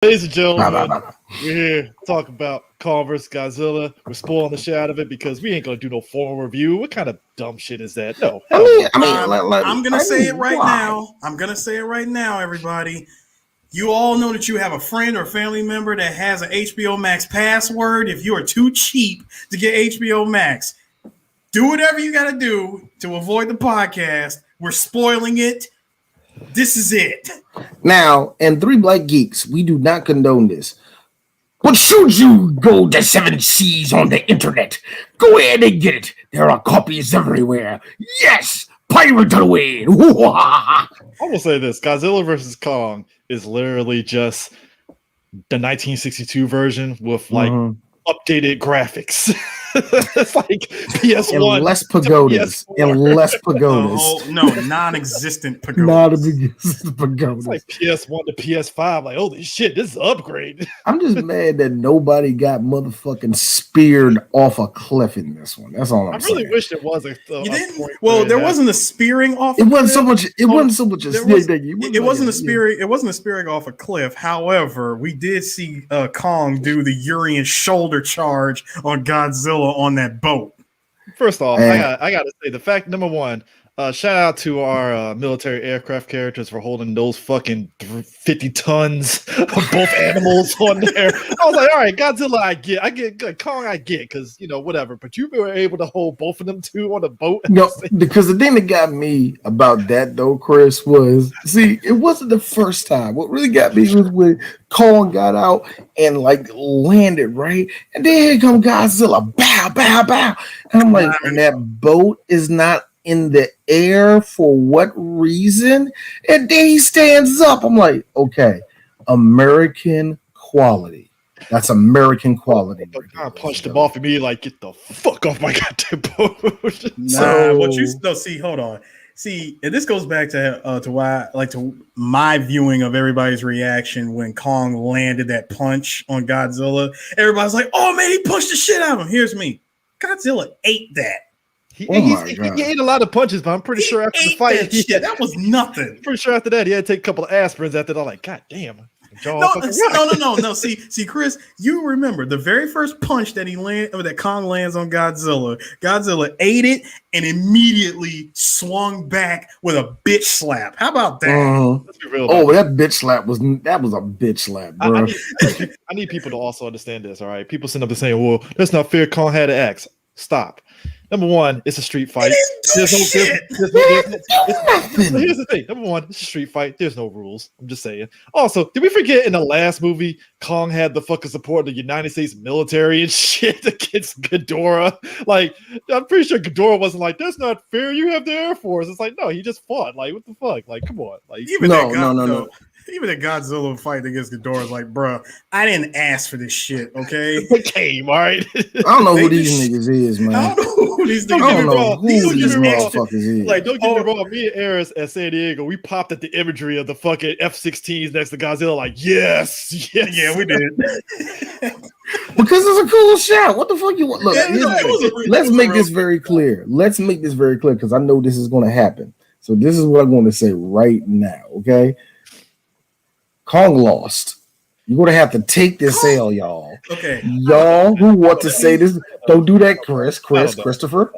Ladies and gentlemen, we're here to talk about Kong vs. Godzilla. We're spoiling the shit out of it because we ain't gonna do no formal review. What kind of dumb shit is that? No. I'm gonna say it right now. I'm gonna say it right now, everybody. You all know that you have a friend or family member that has an HBO Max password. If you are too cheap to get HBO Max, do whatever you gotta do to avoid the podcast. We're spoiling it. This is it. Now, and Three Black Geeks, we do not condone this. But should you go to 7 Seas on the internet, go ahead and get it. There are copies everywhere. Yes! Pirate away! I will say this. Godzilla vs. Kong is literally just the 1962 version with updated graphics. It's like PS1 and less pagodas. Non-existent pagodas. Non-existent pagodas. It's like PS1 to PS5. Like, holy shit, this is an upgrade. I'm just mad that nobody got motherfucking speared off a cliff in this one. That's all I'm saying. I really wish there was a point. Well, there wasn't a spearing off. It wasn't so much. It wasn't so much. It wasn't a spearing. It wasn't a spearing off a cliff. However, we did see Kong do the Urian shoulder charge on Godzilla on that boat. First off, I got to say the fact, number one, shout out to our military aircraft characters for holding those fucking 50 tons of both animals on there. I was like, all right, Godzilla, I get Kong, I get, because whatever. But you were able to hold both of them two on the boat. No, because the thing that got me about that though, Chris, was it wasn't the first time. What really got me was when Kong got out and landed right, and then here come Godzilla, bow, bow, bow, and I'm like, and that boat is not in the air for what reason? And then he stands up. I'm like, okay, American quality. That's American quality. I punched him off of me like, get the fuck off my goddamn boat. Hold on. See, and this goes back to why, to my viewing of everybody's reaction when Kong landed that punch on Godzilla. Everybody's like, "Oh man, he punched the shit out of him." Here's me. Godzilla ate that. He ate a lot of punches, but I'm pretty sure after the fight, that was nothing. Pretty sure after that, he had to take a couple of aspirins after that. I'm like, God damn. No. See, Chris, you remember the very first punch that that Kong lands on Godzilla. Godzilla ate it and immediately swung back with a bitch slap. How about that? That bitch slap was a bitch slap, bro. I need people to also understand this. All right, people sitting up there saying, "Well, that's not fair. Kong had an axe." Stop. Number one, it's a street fight. Here's the thing. Number one, it's a street fight. There's no rules. I'm just saying. Also, did we forget in the last movie, Kong had the fucking support of the United States military and shit against Ghidorah? Like, I'm pretty sure Ghidorah wasn't like, that's not fair. You have the Air Force. It's like, no, he just fought. Like, what the fuck? Like, come on. Like, no. Even the Godzilla fight against Ghidorah is like, bro, I didn't ask for this shit, okay? It came, all right? I don't know who these niggas is, man. I don't know who these motherfuckers is. Like, don't get me wrong. Me and Eris at San Diego, we popped at the imagery of the fucking F-16s next to Godzilla. Like, yes. Yeah, we did. Because it's a cool shot. What the fuck you want? Look, let's make this very clear. Because I know this is going to happen. So this is what I'm going to say right now, okay? Kong lost. You're going to have to take this L, y'all. Okay. Y'all who want to say this, don't do that, Christopher.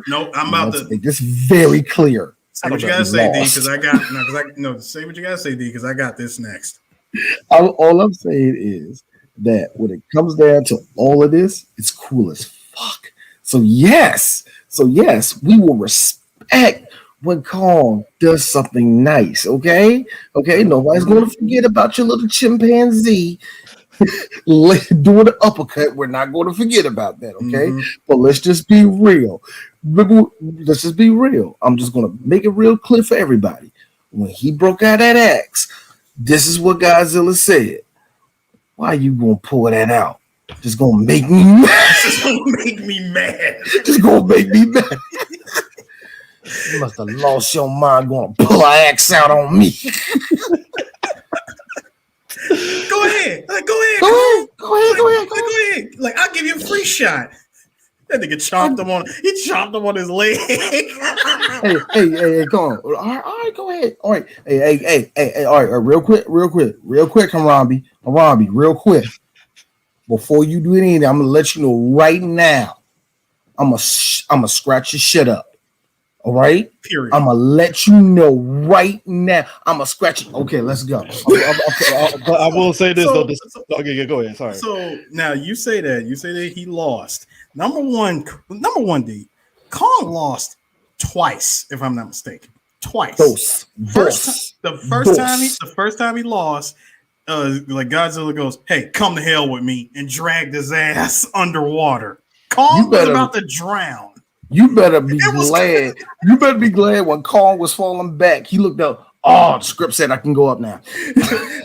No, I'm about to make this very clear. Say what you got to say, D, because I got say what you got to say, D, because I got this next. All I'm saying is that when it comes down to all of this, it's cool as fuck. So yes, we will respect when Kong does something nice, okay? Nobody's going to forget about your little chimpanzee doing the uppercut. We're not going to forget about that, okay? Mm-hmm. But let's just be real. I'm just going to make it real clear for everybody. When he broke out that axe, this is what Godzilla said. Why you going to pull that out? Just going to make me mad. Just going to make me mad. You must have lost your mind going to pull an axe out on me. Go ahead. Like, I'll give you a free shot. That nigga chopped him on his leg. hey, come on. All right, go ahead. All right, hey, all right, real quick, Harambe, real quick. Before you do anything, I'm gonna let you know right now. I'm gonna scratch your shit up. All right. Period. I'm gonna let you know right now. I'm gonna scratch it. Okay, let's go. But I will say this though. Okay, go ahead. Sorry. So now you say that he lost. Number one, D. Kong lost twice, if I'm not mistaken. Twice. The first time he lost, like Godzilla goes, "Hey, come to hell with me," and dragged his ass underwater. Kong was about to drown. You better be glad. You better be glad when Kong was falling back. He looked up. Oh, the script said I can go up now.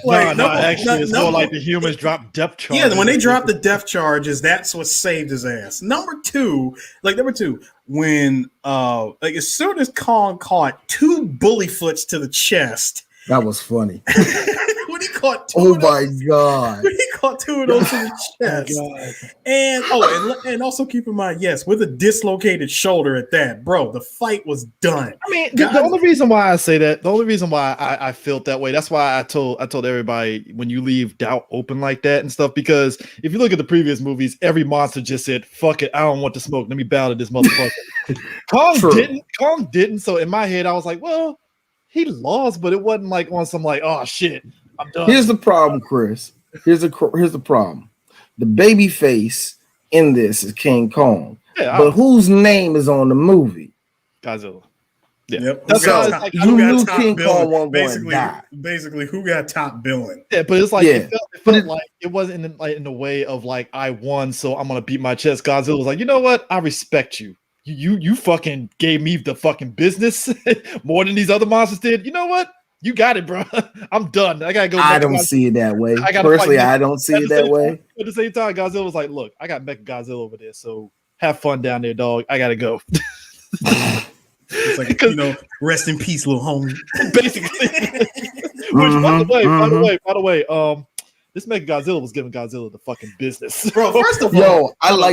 Actually, it's more like the humans drop depth charges. Yeah, when they drop the depth charges, that's what saved his ass. Number two, when as soon as Kong caught 2 bully foots to the chest, that was funny. When he caught 2 God. When he caught 2 of those to the chest. And also keep in mind, yes, with a dislocated shoulder at that, bro, the fight was done. I mean, the only reason why I say that, the only reason why I felt that way, that's why I told everybody when you leave doubt open like that and stuff, because if you look at the previous movies, every monster just said, fuck it, I don't want to smoke. Let me bow to this motherfucker. Kong didn't. So in my head, I was like, well, he lost, but it wasn't like on some like, oh shit, I'm done. Here's the problem, Chris. Here's the problem. The baby face in this is King Kong, but whose name is on the movie? Godzilla. Yeah, yep. You knew King Kong wasn't going to die. Basically, who got top billing? Yeah, but it's like it felt like it wasn't in the way of like I won, so I'm gonna beat my chest. Godzilla was like, you know what? I respect you. You fucking gave me the fucking business more than these other monsters did. You know what? You got it, bro. I'm done. I gotta go. I don't see it that way. Personally, I don't see it that way. At the same time, Godzilla was like, look, I got Mecha Godzilla over there, so have fun down there, dog. I gotta go. It's like, rest in peace, little homie. Basically. Which, by the way, this Mecha Godzilla was giving Godzilla the fucking business, bro. First of all, I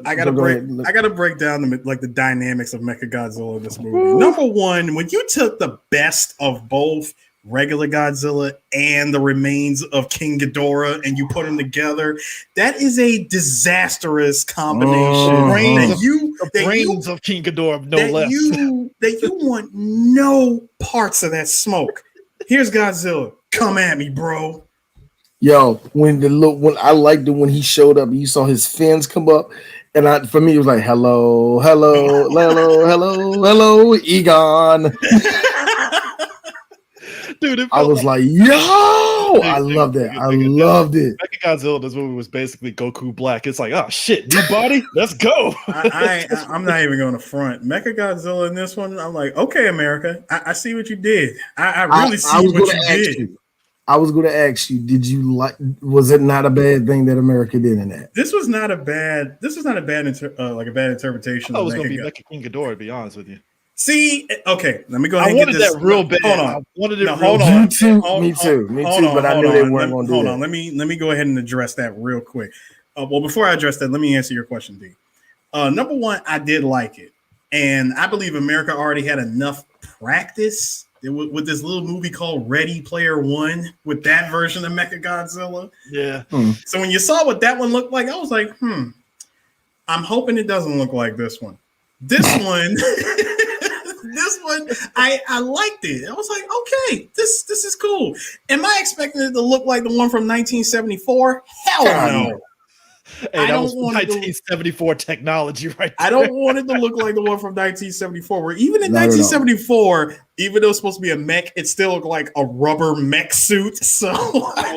gotta break down the dynamics of Mecha Godzilla in this movie. Number one, when you took the best of both regular Godzilla and the remains of King Ghidorah and you put them together, that is a disastrous combination. The brains of King Ghidorah, no less. That you want no parts of that smoke. Here's Godzilla. Come at me, bro. Yo, when I liked it when he showed up, you saw his fins come up, and for me it was like hello, Egon. Dude, I was like, yo, I loved it. I loved it. Mechagodzilla, this movie was basically Goku Black. It's like, oh shit, new body, let's go. I'm not even going to front. Mechagodzilla in this one, I'm like, okay, America, I see what you did. I really see what you did. I was going to ask you, was it not a bad thing that America did in that? This was not a bad interpretation. I was going to be Mecha King Ghidorah, to be honest with you. See, okay, let me go ahead and get this. I wanted that real bad. Hold on. I wanted it hold on. Me too. But I knew they weren't going to do that. Hold on. Let me go ahead and address that real quick. Well, before I address that, let me answer your question, D. Number one, I did like it. And I believe America already had enough practice with this little movie called Ready Player One with that version of Mechagodzilla. Yeah. So when you saw what that one looked like, I was like, I'm hoping it doesn't look like this one. This one, I liked it. I was like, okay, this is cool. Am I expecting it to look like the one from 1974? Hell no. Hey, that was 1974 technology, right there. I don't want it to look like the one from 1974. Where even in 1974, even though it's supposed to be a mech, it still looked like a rubber mech suit. So I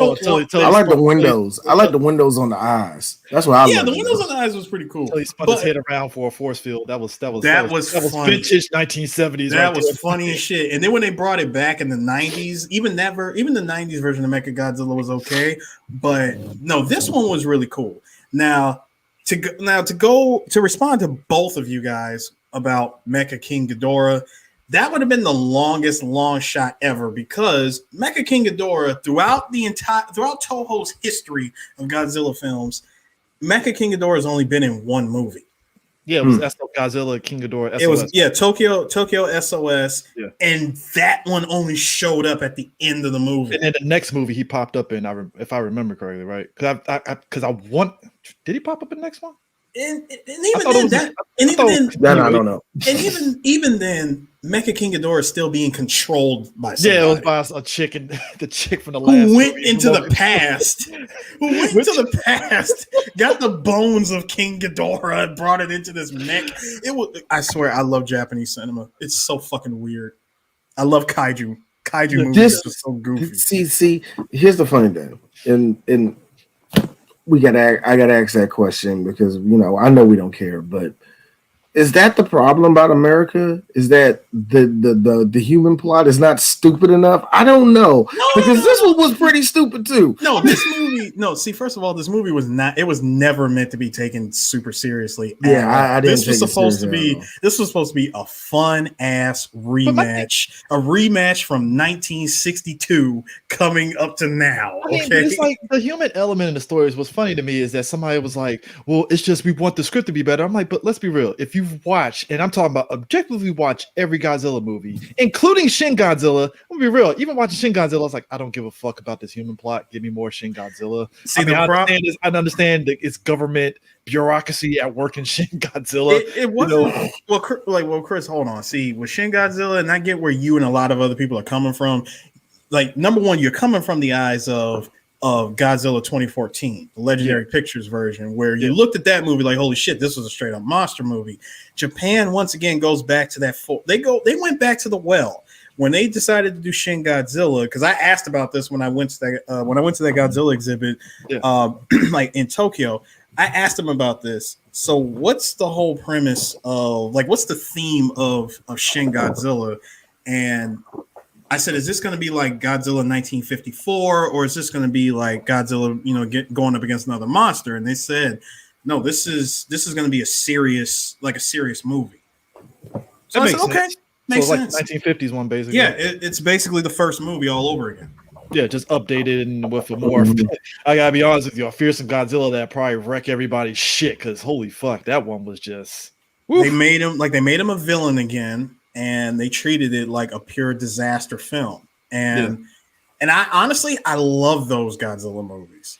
like the windows. I like the windows on the eyes. That's what I like. Yeah, the windows on the eyes was pretty cool. He spun his head around for a force field. That was funny. vintage 1970s. That was funny as shit. And then when they brought it back in the 90s, even the 90s version of Mechagodzilla was okay, but no, this one was really cool. Now to respond to both of you guys about Mecha King Ghidorah, that would have been the longest long shot ever, because Mecha King Ghidorah throughout Toho's history of Godzilla films, Mecha King Ghidorah has only been in one movie. Yeah, it was Godzilla, King Ghidorah, SOS. It was Tokyo SOS, yeah. And that one only showed up at the end of the movie. And then the next movie he popped up in, if I remember correctly, right? Did he pop up in the next one? And even then, I don't know. And even then, Mecha King Ghidorah is still being controlled by somebody. Yeah, it was by a chick, and the chick from the last who went into the past, got the bones of King Ghidorah and brought it into this mech. I swear, I love Japanese cinema. It's so fucking weird. I love kaiju. Kaiju movies are so goofy. See, here's the funny thing, and I gotta ask that question because I know we don't care, but is that the problem about America? Is that the human plot is not stupid enough? I don't know because this one was pretty stupid too. No, this movie. No, see, first of all, this movie was not. It was never meant to be taken super seriously. Yeah, I didn't. This was supposed to be. This was supposed to be a fun ass rematch. A rematch from 1962 coming up to now. Okay, it's like the human element in the stories was funny to me. Is that somebody was like, "Well, it's just we want the script to be better." I'm like, but let's be real. If you've watched, and I'm talking about objectively watch every Godzilla movie, including Shin Godzilla, I'm gonna be real. Even watching Shin Godzilla, I was like, I don't give a fuck about this human plot. Give me more Shin Godzilla. I understand that it's government bureaucracy at work in Shin Godzilla. It wasn't well, Chris, hold on. See, with Shin Godzilla, and I get where you and a lot of other people are coming from. Like, number one, you're coming from the eyes of Godzilla 2014, the Legendary Pictures version, where you looked at that movie like, holy shit, this was a straight up monster movie. Japan once again goes back to that. They went back to the well when they decided to do Shin Godzilla. Because I asked about this when I went to that Godzilla exhibit, like in Tokyo. I asked them about this. So what's the whole premise of, like, what's the theme of Shin Godzilla? And I said, is this going to be like Godzilla 1954, or is this going to be like Godzilla, going up against another monster? And they said, no, this is going to be a serious movie. So I said, okay, makes sense. Like 1950s one, basically. Yeah, it's basically the first movie all over again. Yeah, just updated and with a more. I gotta be honest with you, a fearsome Godzilla that probably wreck everybody's shit. Because holy fuck, that one was just. Woof. They made him a villain again. And they treated it like a pure disaster film. And I honestly love those Godzilla movies.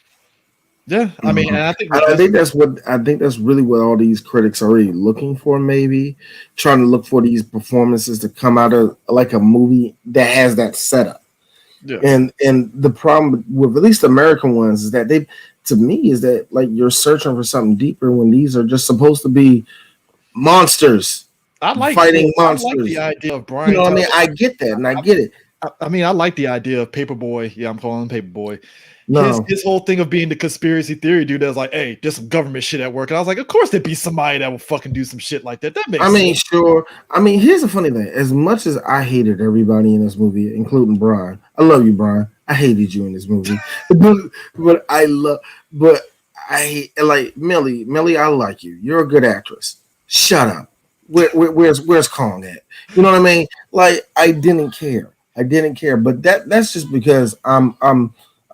Yeah, I mean, I think that's really what all these critics are really looking for. Maybe trying to look for these performances to come out of like a movie that has that setup. Yeah. And the problem with at least the American ones is that like you're searching for something deeper when these are just supposed to be monsters. I like fighting monsters. I like the idea of Brian. I mean, I get that, and I get it. I mean, I like the idea of Paperboy. Yeah, I'm calling him Paperboy. No. His whole thing of being the conspiracy theory dude that's like, hey, there's some government shit at work. And I was like, of course there'd be somebody that will fucking do some shit like that. That makes sense. Sure. I mean, here's the funny thing. As much as I hated everybody in this movie, including Brian, I love you, Brian. I hated you in this movie. but I like Millie, I like you. You're a good actress. Shut up. Where's Kong at? You know what I mean? Like, I didn't care, but that's just because I'm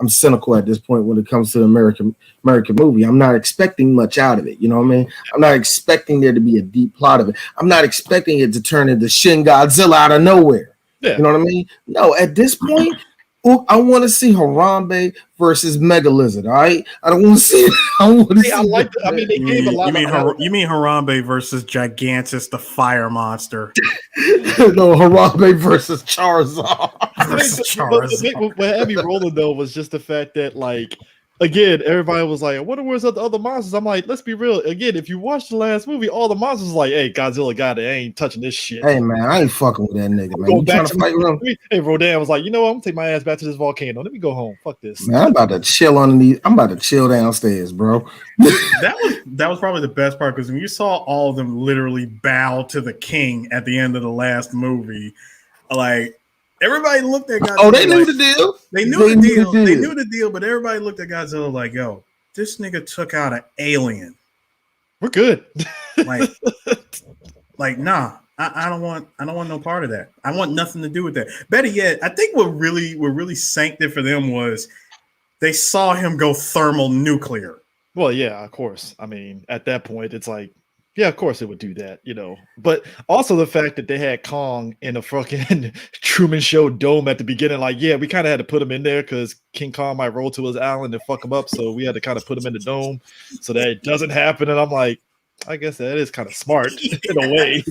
cynical at this point when it comes to the American movie. I'm not expecting much out of it. You know what I mean? I'm not expecting there to be a deep plot of it. I'm not expecting it to turn into Shin Godzilla out of nowhere. Yeah. You know what I mean? No, at this point, I want to see Harambe versus Mega Lizard. All right, I don't want to see it. They gave a lot. You mean Harambe versus Gigantus, the fire monster? No, Harambe versus Charizard. What had me rolling though was just the fact that, like, again, everybody was like, I wonder where's the other monsters. I'm like, let's be real. Again, if you watch the last movie, all the monsters was like, hey, Godzilla got it. I ain't touching this shit. Hey, man, I ain't fucking with that nigga, man. You trying to fight with him? Hey, Rodan was like, you know what? I'm going to take my ass back to this volcano. Let me go home. Fuck this. Man, I'm about to chill downstairs, bro. That was probably the best part, because when you saw all of them literally bow to the king at the end of the last movie, like, everybody looked at Godzilla. Oh, they knew the deal. They knew the deal, but everybody looked at Godzilla like, yo, this nigga took out an alien. We're good. Nah, I don't want no part of that. I want nothing to do with that. Better yet, I think what really sank it for them was they saw him go thermal nuclear. Well, yeah, of course. I mean, at that point, it's like, Yeah, of course it would do that, But also the fact that they had Kong in a fucking Truman Show dome at the beginning, like, yeah, we kind of had to put him in there because King Kong might roll to his island and fuck him up. So we had to kind of put him in the dome so that it doesn't happen. And I'm like, I guess that is kind of smart in a way.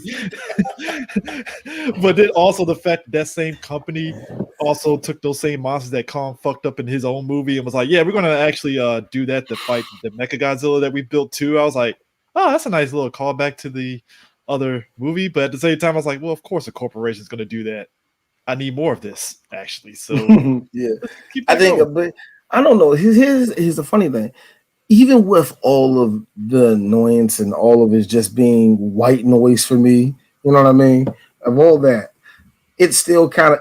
But then also the fact that same company also took those same monsters that Kong fucked up in his own movie and was like, yeah, we're going to actually do that to fight the Mechagodzilla that we built too. I was like, oh, that's a nice little callback to the other movie. But at the same time, I was like, well, of course a corporation is going to do that. I need more of this, actually. So yeah, I think, but I don't know. Here's the funny thing. Even with all of the annoyance and all of it just being white noise for me, you know what I mean? Of all that, it's still kind of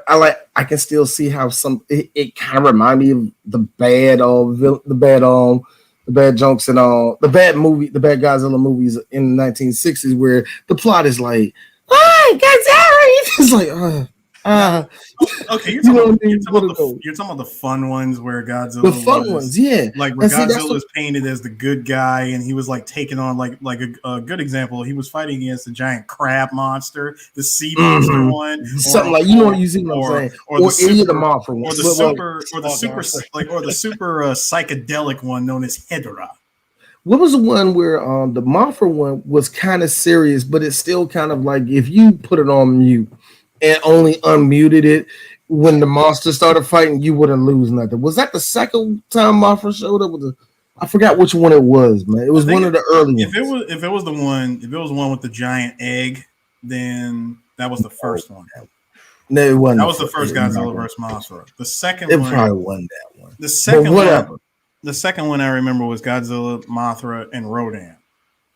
I can still see how it kind of remind me of the bad jokes and all the bad Godzilla movies in the 1960s where the plot is like, oh, Godzilla! It's like, okay, you're talking about the fun ones where Godzilla. The fun ones, yeah. Like where Godzilla is painted as the good guy, and he was like taking on like a good example. He was fighting against a giant crab monster, the sea monster one, something like you see what I'm saying, or any of the Mothra ones, or the super psychedelic one known as Hedorah. What was the one where the Mothra one was kind of serious, but it's still kind of like if you put it on mute and only unmuted it when the monster started fighting, you wouldn't lose nothing. Was that the second time Mothra showed up with I forgot which one it was, man. It was one of the early ones. If it was the one with the giant egg, then that was the first one. No, it wasn't. That was the first Godzilla vs. Mothra. The second one probably wasn't that one. The second one, the second one I remember was Godzilla, Mothra, and Rodan.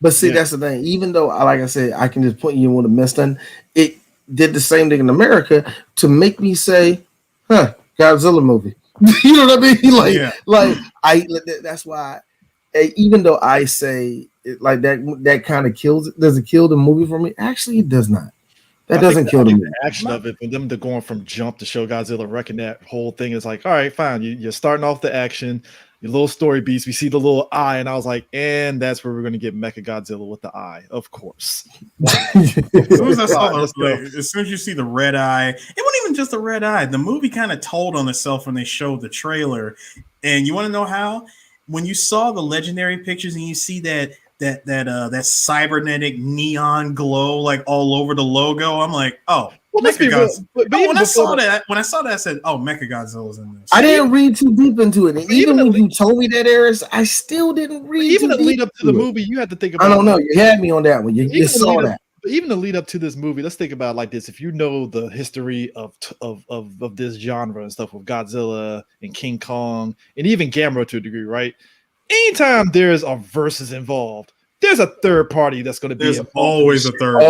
But see, that's the thing. Even though, like I said, I can just put you in the mist, and it did the same thing in America to make me say, Godzilla movie. You know what I mean? That's why, even though I say it, like that kind of kills it, does it kill the movie for me? Actually, it does not. That doesn't kill the movie. The action of it, for them to going from jump to show Godzilla wrecking that whole thing is like, all right, fine. You're starting off the action, your little story beats. We see the little eye, and I was like, and that's where we're going to get Mechagodzilla with the eye, of course. As soon as you see the red eye, it wasn't even just the red eye. The movie kind of told on itself when they showed the trailer. And you want to know how? When you saw the legendary pictures and you see that cybernetic neon glow like all over the logo, I'm like, oh. Well, when I saw that, I said, "Oh, Mechagodzilla's in this." I didn't read too deep into it, and even when you told me that, Eris, I still didn't read. Even the lead up to the movie, you had to think about. I don't know. You had me on that one. You saw that. Even the lead up to this movie, let's think about it like this: if you know the history of this genre and stuff with Godzilla and King Kong and even Gamera to a degree, right? Anytime there's a versus involved, there's a third party that's going to be. There's always a third.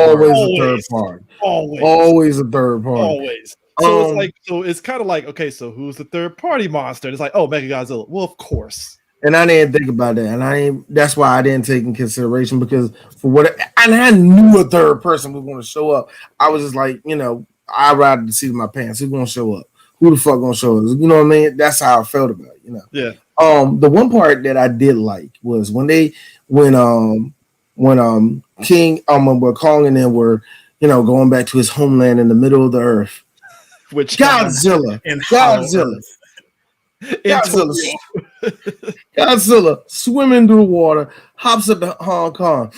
Always a third party. Always. So it's kind of like, okay, so who's the third party monster? It's like, oh, Mechagodzilla. Well, of course. And I didn't think about that, and that's why I didn't take in consideration because and I knew a third person was going to show up. I was just like, I'd rather see my pants. Who's going to show up? Who the fuck going to show up? You know what I mean? That's how I felt about it. Yeah. The one part that I did like was when King where Kong and them were going back to his homeland in the middle of the earth, which Godzilla swimming through the water, hops up to Hong Kong.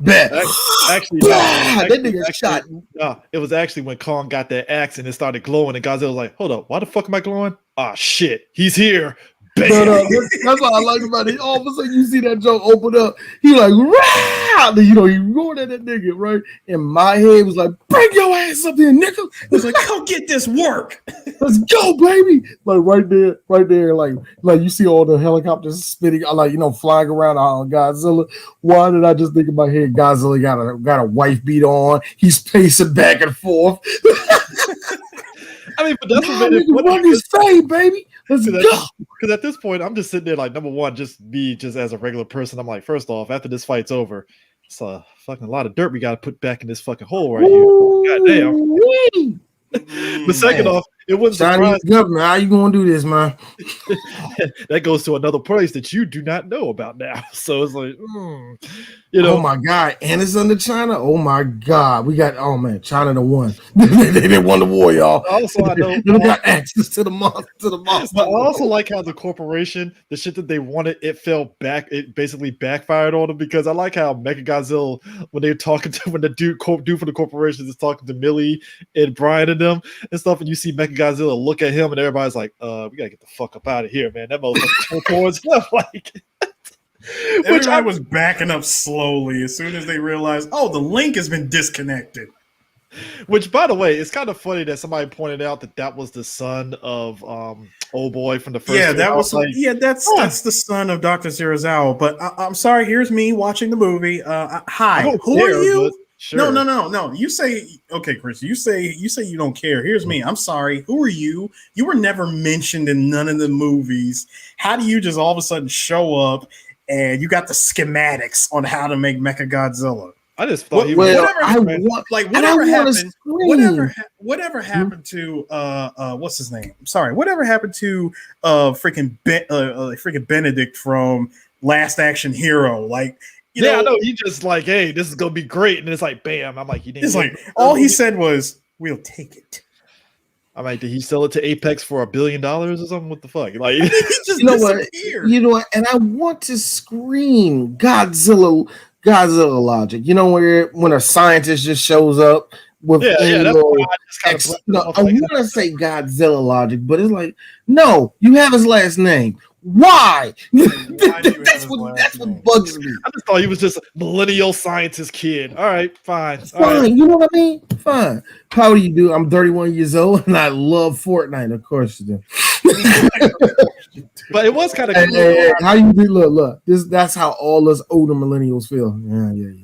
Bet. Actually, that nigga shot. It was actually when Kong got that axe and it started glowing, and Godzilla was like, "Hold up, why the fuck am I glowing? Ah, shit, he's here." But, that's what I like about it. All of a sudden, you see that joke open up. He like, rah! He roared at that nigga, right? And my head was like, bring your ass up here, nigga. It's like, come get this work. Let's go, baby. Like right there, like you see all the helicopters spinning, flying around on Godzilla. Why did I just think in my head, Godzilla got a wife beat on? He's pacing back and forth. I mean, but that's what run this thing, baby. Let's go. Because at this point, I'm just sitting there like, number one, just as a regular person. I'm like, first off, after this fight's over, it's a fucking lot of dirt we got to put back in this fucking hole right here. Goddamn. But second off, it wouldn't Chinese surprise government. How you gonna do this, man? that goes to another place that you do not know about now. So it's like, Oh my god, and it's under China. Oh my god, we got. Oh man, China won. they won the war, y'all. Also, I know you got access to the monster. But I also like how the corporation, the shit that they wanted, it fell back. It basically backfired on them because I like how Mechagodzilla, when they're talking to when the dude for the corporation is talking to Millie and Brian and them and stuff, and you see Mechagodzilla look at him, and everybody's like, "We gotta get the fuck up out of here, man." That motherfucker turned towards him like. Everybody was backing up slowly as soon as they realized, oh, the link has been disconnected. Which, by the way, it's kind of funny that somebody pointed out that was the son of old boy from the first. Yeah, that was like, that's the son of Dr. Serizawa. But I'm sorry. Here's me watching the movie. Hi, who are you? Sure. No. You say, okay, Chris. You say you don't care. Here's me. I'm sorry. Who are you? You were never mentioned in none of the movies. How do you just all of a sudden show up? And you got the schematics on how to make Mechagodzilla. I just thought whatever happened to what's his name? Sorry, whatever happened to freaking Benedict from Last Action Hero? Like, I know he just like, hey, this is gonna be great, and it's like, bam. I'm like, it's like all he said was, "We'll take it." I'm like, did he sell it to Apex for $1 billion or something? What the fuck? Like, he just disappeared. What? And I want to scream Godzilla logic. You know, when a scientist just shows up with I want to say Godzilla logic, but it's like, no, you have his last name. Why? That's what bugs me. I just thought he was just a millennial scientist kid. All right, fine. Fine. You know what I mean? Fine. How do you do? I'm 31 years old and I love Fortnite. Of course you do. But it was kind of cool. Hey, how you do? Look. That's how all us older millennials feel. Yeah, you do.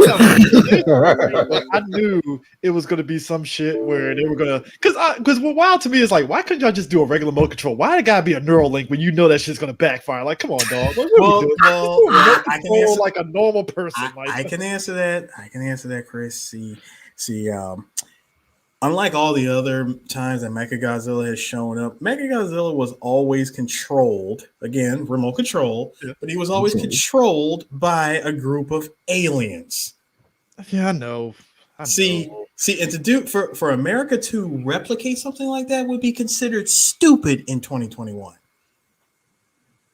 I knew it was going to be some shit where they were going to, because what wild to me is like, why couldn't y'all just do a regular remote control? Why it gotta be a neural link when you know that shit's going to backfire? Like, come on, dog. I can answer like a normal person. I can answer that. I can answer that, Chris. See, unlike all the other times that Mechagodzilla has shown up, Mechagodzilla was always controlled, again, remote control, but he was always controlled by a group of aliens. Yeah, I know. See, and to do for America to replicate something like that would be considered stupid in 2021.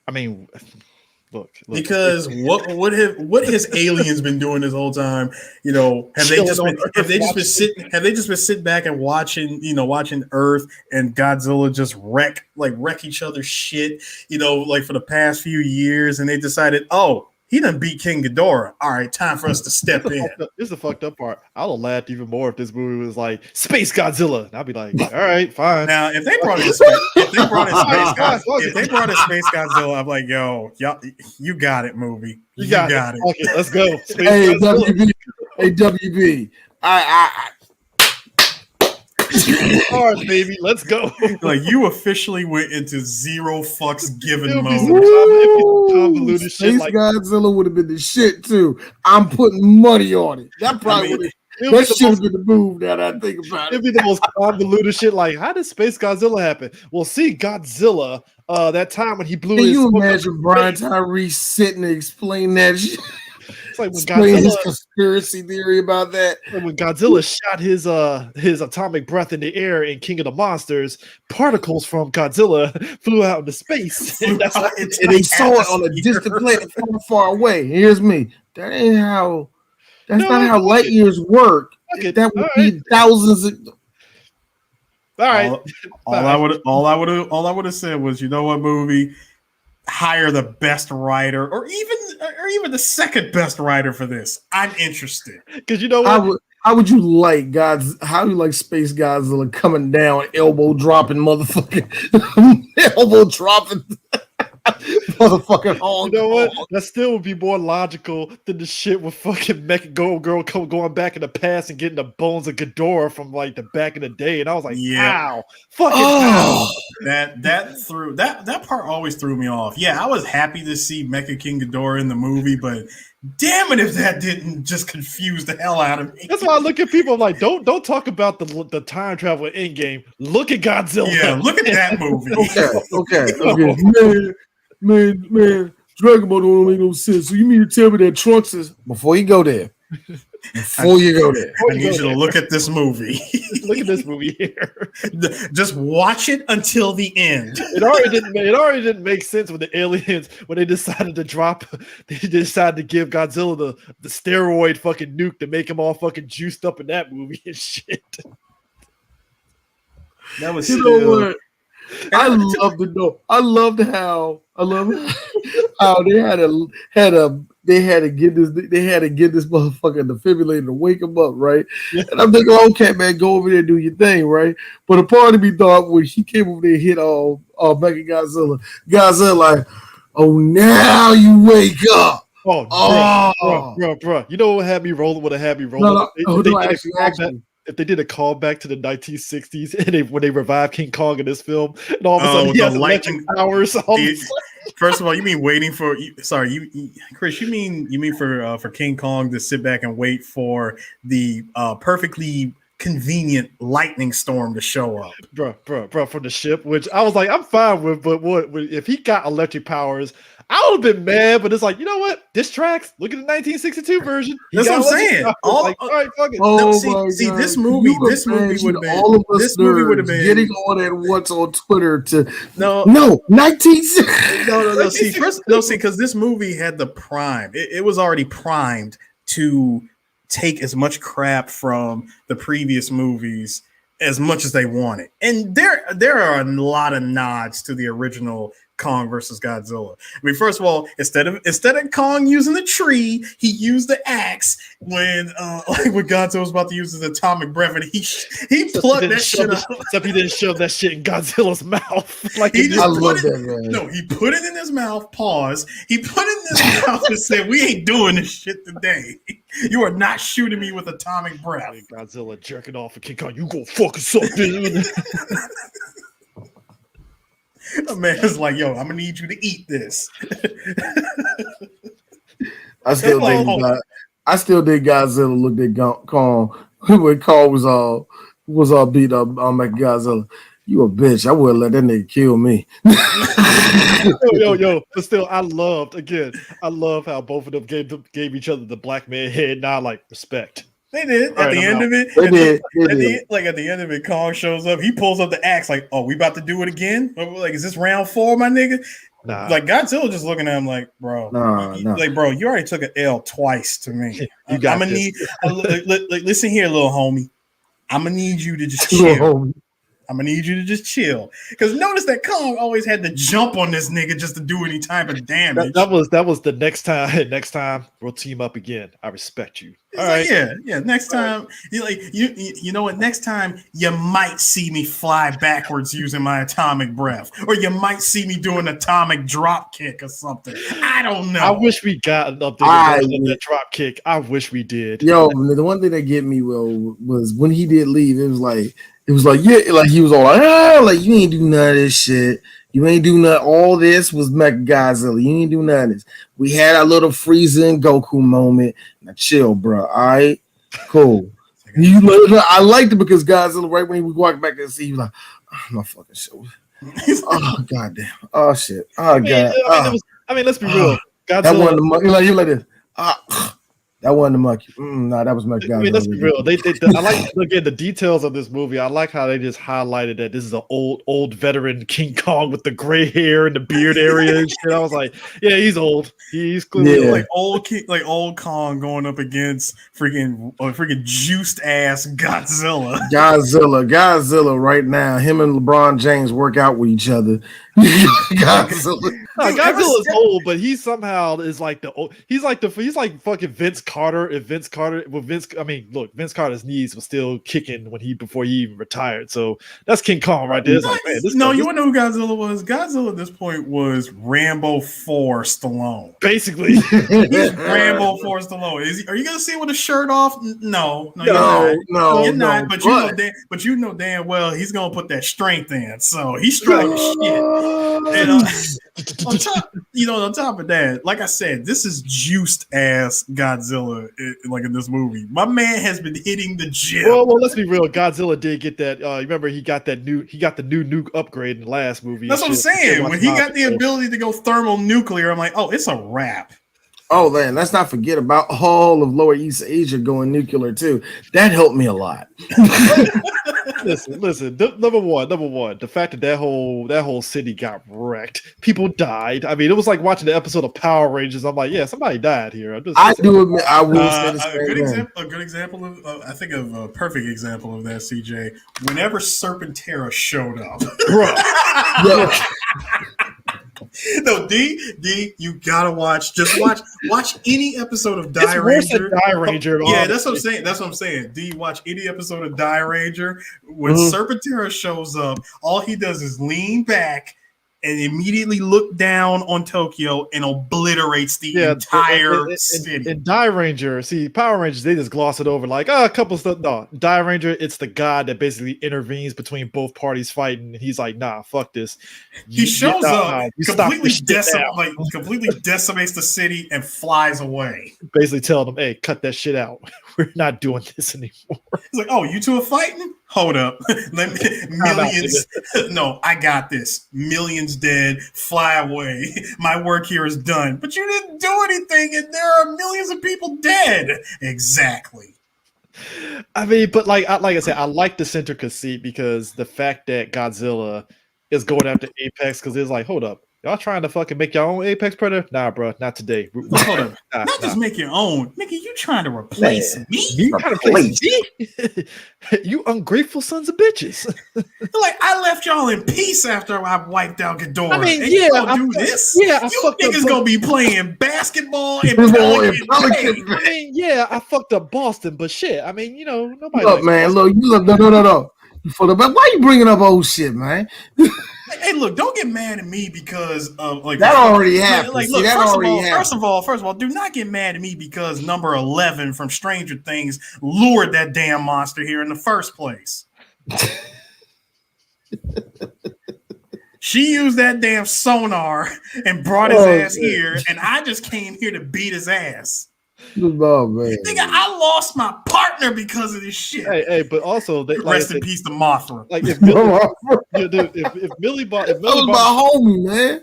I mean, look. Because what has aliens been doing this whole time? You know, have they just been sitting back and watching Earth and Godzilla just wreck each other's shit, like for the past few years, and they decided, oh, he done beat King Ghidorah. All right, time for us to step in. This is the fucked up part. I would have laughed even more if this movie was like Space Godzilla. And I'd be like, all right, fine. Now, if they brought in Space Godzilla, I'm like, yo, y'all, you got it, movie. You got it. Okay, let's go. Hey, WB. All right, baby, let's go. Like, you officially went into zero fucks given mode. Space Godzilla would have been the shit too. I'm putting money on it. That probably would have. That should have been the move that I think about it. It'd be the most convoluted shit. Like, how did Space Godzilla happen? Well, see, Godzilla, that time when he blew his. Can you imagine Brian Tyree sitting and explain that shit? It's like when his conspiracy theory about that. When Godzilla shot his atomic breath in the air in King of the Monsters, particles from Godzilla flew out into space. And they saw it on a distant planet far, far away. Here's me. That ain't how. That's not how light years work. That would be thousands of. All right. All I would have said was, you know what, movie? Hire the best writer, or even the second best writer for this. I'm interested. Because you know what? How would you like how do you like Space Godzilla coming down, elbow dropping, motherfucking elbow dropping, motherfucking Hong You know what? That still would be more logical than the shit with fucking Mecha Girl going back in the past and getting the bones of Ghidorah from like the back in the day. And I was like, wow, fucking that part always threw me off. Yeah, I was happy to see Mecha King Ghidorah in the movie, but damn it if that didn't just confuse the hell out of me. That's why I look at people like, don't talk about the time travel in Endgame. Look at Godzilla. Yeah, look at that movie. Okay. Man, Dragon Ball don't make no sense. So you mean to tell me that Trunks is before you go there? Before you go there, I need you to look at this movie. Look at this movie here. Just watch it until the end. It already didn't make sense when the aliens, when they decided to give Godzilla the steroid fucking nuke to make him all fucking juiced up in that movie and shit. That was what? I loved how they had to get this motherfucking defibrillator to wake him up, right? Yeah. And I'm thinking, okay, man, go over there and do your thing, right? But a part of me thought when he came over there and hit all Mecha Godzilla like, oh, now you wake up. Bro. You know what had me rolling? If they did a callback to the 1960s and when they revived King Kong in this film, and all of a sudden he has lightning powers. First of all, you mean waiting for? Chris, you mean for King Kong to sit back and wait for the perfectly convenient lightning storm to show up, bro, from the ship, which I was like, I'm fine with, but if he got electric powers? I would have been mad, but it's like, you know what? This tracks. Look at the 1962 version. That's what I'm saying. All right, fuck it. See, this movie would have been getting on at once on Twitter to no 1960. No. See, because this movie had the prime. It was already primed to take as much crap from the previous movies as much as they wanted, and there are a lot of nods to the original Kong versus Godzilla. I mean, first of all, instead of Kong using the tree, he used the axe when Godzilla was about to use his atomic breath, and he plugged that shit up. Except he didn't shove that shit in Godzilla's mouth. Like he put it in his mouth. Pause. He put it in his mouth and said, "We ain't doing this shit today. You are not shooting me with atomic breath." Godzilla jerking off at King Kong. You go fuck something. A man's like, yo, I'm gonna need you to eat this. I still think Godzilla looked at Kong when Kong was all beat up on Godzilla. You a bitch. I wouldn't let that nigga kill me. yo. But still, I love how both of them gave each other the black man head nod, like respect. They did at the end of it. At the end of it, Kong shows up. He pulls up the axe, like, "Oh, we about to do it again? Like, is this round 4, my nigga?" Nah. Like Godzilla just looking at him, like, "Bro, like, bro, you already took an L twice to me. I'm gonna need. Listen here, little homie. I'm gonna need you to just chill. I'm gonna need you to just chill." Because notice that Kong always had to jump on this nigga just to do any type of damage. That was the next time. Next time we'll team up again. I respect you. All right. Yeah. Next time, you know what? Next time you might see me fly backwards using my atomic breath, or you might see me do an atomic drop kick or something. I don't know. I wish we got an update on that drop kick. I wish we did. Yo, the one thing that get me was when he did leave. It was like he was all like you ain't do none of this shit. You ain't do nothing. All this was Mecha Godzilla. You ain't do none of this. We had our little Frieza and Goku moment. Now chill, bro. All right, cool. I liked it because Godzilla, right when he was walking back to the sea, he was like, "Oh, my fucking show. Oh goddamn. Oh shit. Oh god. Let's be real. Godzilla. That one, he like this. That wasn't the monkey. That was Mecha Godzilla. I mean, let's be real. I like again the details of this movie. I like how they just highlighted that this is an old veteran King Kong with the gray hair and the beard area and shit. I was like, yeah, he's old. He's clearly like old Kong going up against freaking juiced ass Godzilla. Godzilla right now. Him and LeBron James work out with each other. Godzilla. Godzilla's old, but he somehow is like he's like fucking Vince Carter. If Vince Carter, Vince Carter's knees were still kicking before he even retired. So that's King Kong right there. It's like, man, you want to know who Godzilla was? Godzilla at this point was Rambo 4 Stallone. Basically, he's Rambo 4 Stallone. Are you gonna see with a shirt off? No, you're not. But you know damn well he's gonna put that strength in. So he's strong as shit. And on top of that, like I said, this is juiced ass Godzilla. Like in this movie, my man has been hitting the gym. Well, let's be real. Godzilla did get that. Remember, he got the new nuke upgrade in the last movie. That's what I'm saying. When he got the ability to go thermonuclear, I'm like, oh, it's a wrap. Oh man, let's not forget about all of Lower East Asia going nuclear too. That helped me a lot. Listen. Number one, the fact that whole city got wrecked, people died. I mean, it was like watching the episode of Power Rangers. I'm like, yeah, somebody died here. I do admit, I will say a good example of I think of a perfect example of that. CJ, whenever Serpentera showed up, bro. No, D, you gotta watch any episode of Die Ranger. Yeah, that's what I'm saying. D, watch any episode of Die Ranger. When Serpentera shows up, all he does is lean back and immediately look down on Tokyo and obliterates the entire city. In Die Ranger, see, Power Rangers, they just gloss it over like, a couple stuff. No, Die Ranger, it's the god that basically intervenes between both parties fighting. And he's like, nah, fuck this. He shows up, completely decimates the city and flies away. Basically telling them, hey, cut that shit out. We're not doing this anymore. He's like, oh, you two are fighting? Hold up. Millions. No, I got this. Millions dead. Fly away. My work here is done. But you didn't do anything, and there are millions of people dead. Exactly. I mean, but like I said, I like the center conceit because the fact that Godzilla is going after Apex because it's like, hold up. Y'all trying to fucking make your own Apex Predator? Nah, bro, not today. Hold on. Not just make your own. Nigga, you trying to replace me? You trying to replace me? You ungrateful sons of bitches. Like, I left y'all in peace after I wiped out Ghidorah. I mean, and you gonna do this? Yeah, you niggas gonna be playing basketball and Pelican. I mean, yeah, I fucked up Boston, but shit. I mean, you know, nobody. Look, man, look, no. You full of, why you bringing up old shit, man? Hey, look! Don't get mad at me because of like that already happened. Like, look, first of all, do not get mad at me because number 11 from Stranger Things lured that damn monster here in the first place. She used that damn sonar and brought his ass here, and I just came here to beat his ass. Oh, man. Nigga, I lost my partner because of this shit. Hey, but also rest in peace to Mothra. Like if Millie Bobby homie, man.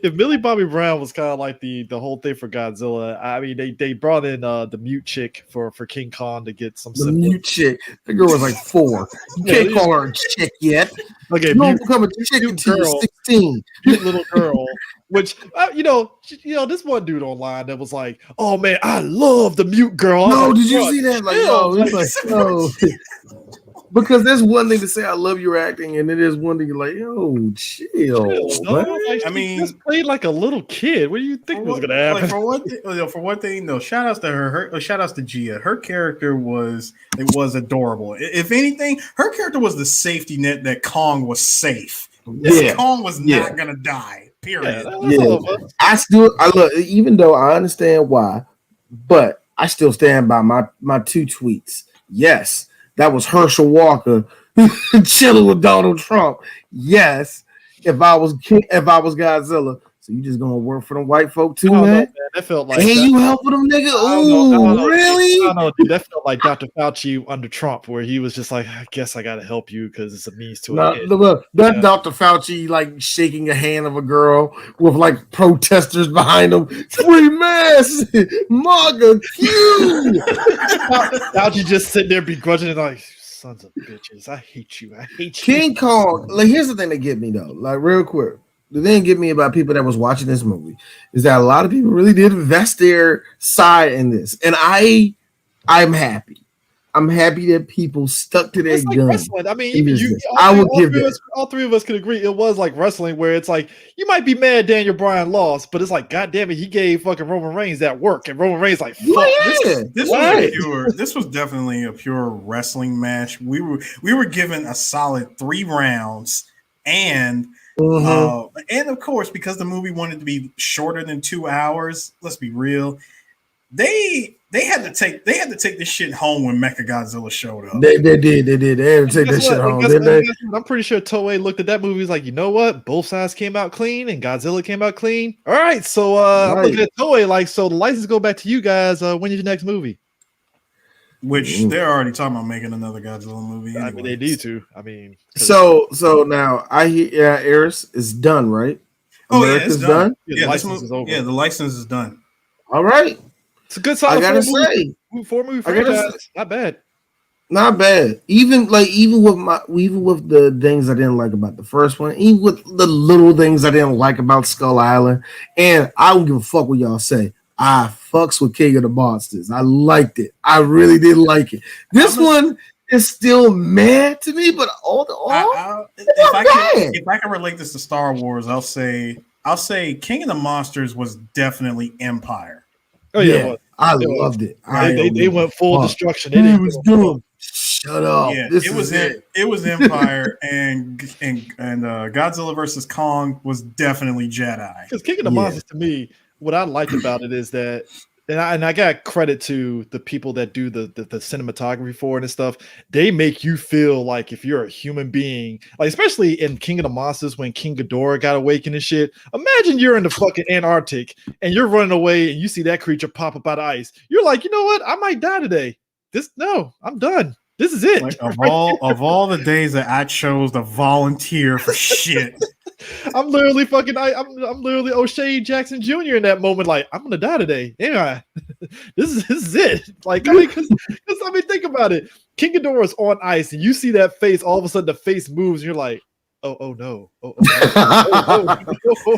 If Millie Bobby Brown was kind of like the whole thing for Godzilla, I mean they brought in the mute chick for King Kong to get some mute chick. The girl was like 4. You can't call her a chick yet. Okay, you don't become a chick until you're 16. Cute little girl. Which this one dude online that was like, "Oh man, I love the mute girl." No, did you see that? Like, because there's one thing to say I love your acting, and it is one thing you're like, yo, chill. Like, I mean, just played like a little kid. What do you think was gonna happen? Like, for one thing, no. Shout outs to her. Shout outs to Gia. Her character was adorable. If anything, her character was the safety net that Kong was safe. Kong was not gonna die. Period. I look, even though I understand why, but I still stand by my 2 tweets. Yes, that was Herschel Walker chilling with Donald Trump. Yes, if I was Godzilla. So you just gonna work for them white folk too, man? That felt like you helping them, nigga? Ooh, really? I don't know, dude. That felt like Dr. Fauci under Trump, where he was just like, I guess I gotta help you because it's a means to an end. Look, Dr. Fauci like shaking a hand of a girl with like protesters behind him. Free mass, MAGA Q. Fauci just sitting there begrudging like, sons of bitches, I hate you. King Kong. Like, here's the thing that get me though, like real quick. The thing get me about people that was watching this movie is that a lot of people really did invest their side in this, and I'm happy. I'm happy that people stuck to their It's like gun. wrestling. I mean, even you, I will give that. All three of us could agree it was like wrestling, where it's like you might be mad Daniel Bryan lost, but it's like, God damn it, he gave fucking Roman Reigns that work, and Roman Reigns like, fuck, this was definitely a pure wrestling match. We were given a solid 3 rounds, and of course, because the movie wanted to be shorter than 2 hours. Let's be real. They had to take this shit home when Mechagodzilla showed up. They did. They had to take this shit home. I'm pretty sure Toei looked at that movie. He's like, you know what? Both sides came out clean, and Godzilla came out clean. All right, so I'm looking at Toei like, so the license go back to you guys. When is your next movie? Which they're already talking about making another Godzilla movie. I mean, they need to. I mean, so now I hear Eris is done, right? America's done. Yeah, the license is over. Yeah, the license is done. All right. It's a good solid. I gotta say, four movie franchise. Not bad. Not bad. Even with the things I didn't like about the first one, even with the little things I didn't like about Skull Island, and I don't give a fuck what y'all say. I fucks with King of the Monsters. I liked it. I really did like it. This one is still mad to me, but if I can relate this to Star Wars, I'll say King of the Monsters was definitely Empire. Oh yeah, I loved it. They went full destruction. It was good. Shut up. Yeah, it was Empire and Godzilla versus Kong was definitely Jedi. Because King of the Monsters, to me, what I liked about it is that, and I got credit to the people that do the cinematography for it and stuff. They make you feel like if you're a human being, like especially in King of the Monsters when King Ghidorah got awakened and shit. Imagine you're in the fucking Antarctic and you're running away and you see that creature pop up out of ice. You're like, you know what? I might die today. I'm done. This is it. Like of all the days that I chose to volunteer for shit. I'm literally I'm literally O'Shea Jackson Jr. in that moment. Like, I'm gonna die today. Anyway, this is it. Like, I mean, because think about it. King Ghidorah is on ice, and you see that face. All of a sudden, the face moves, and you're like, oh no,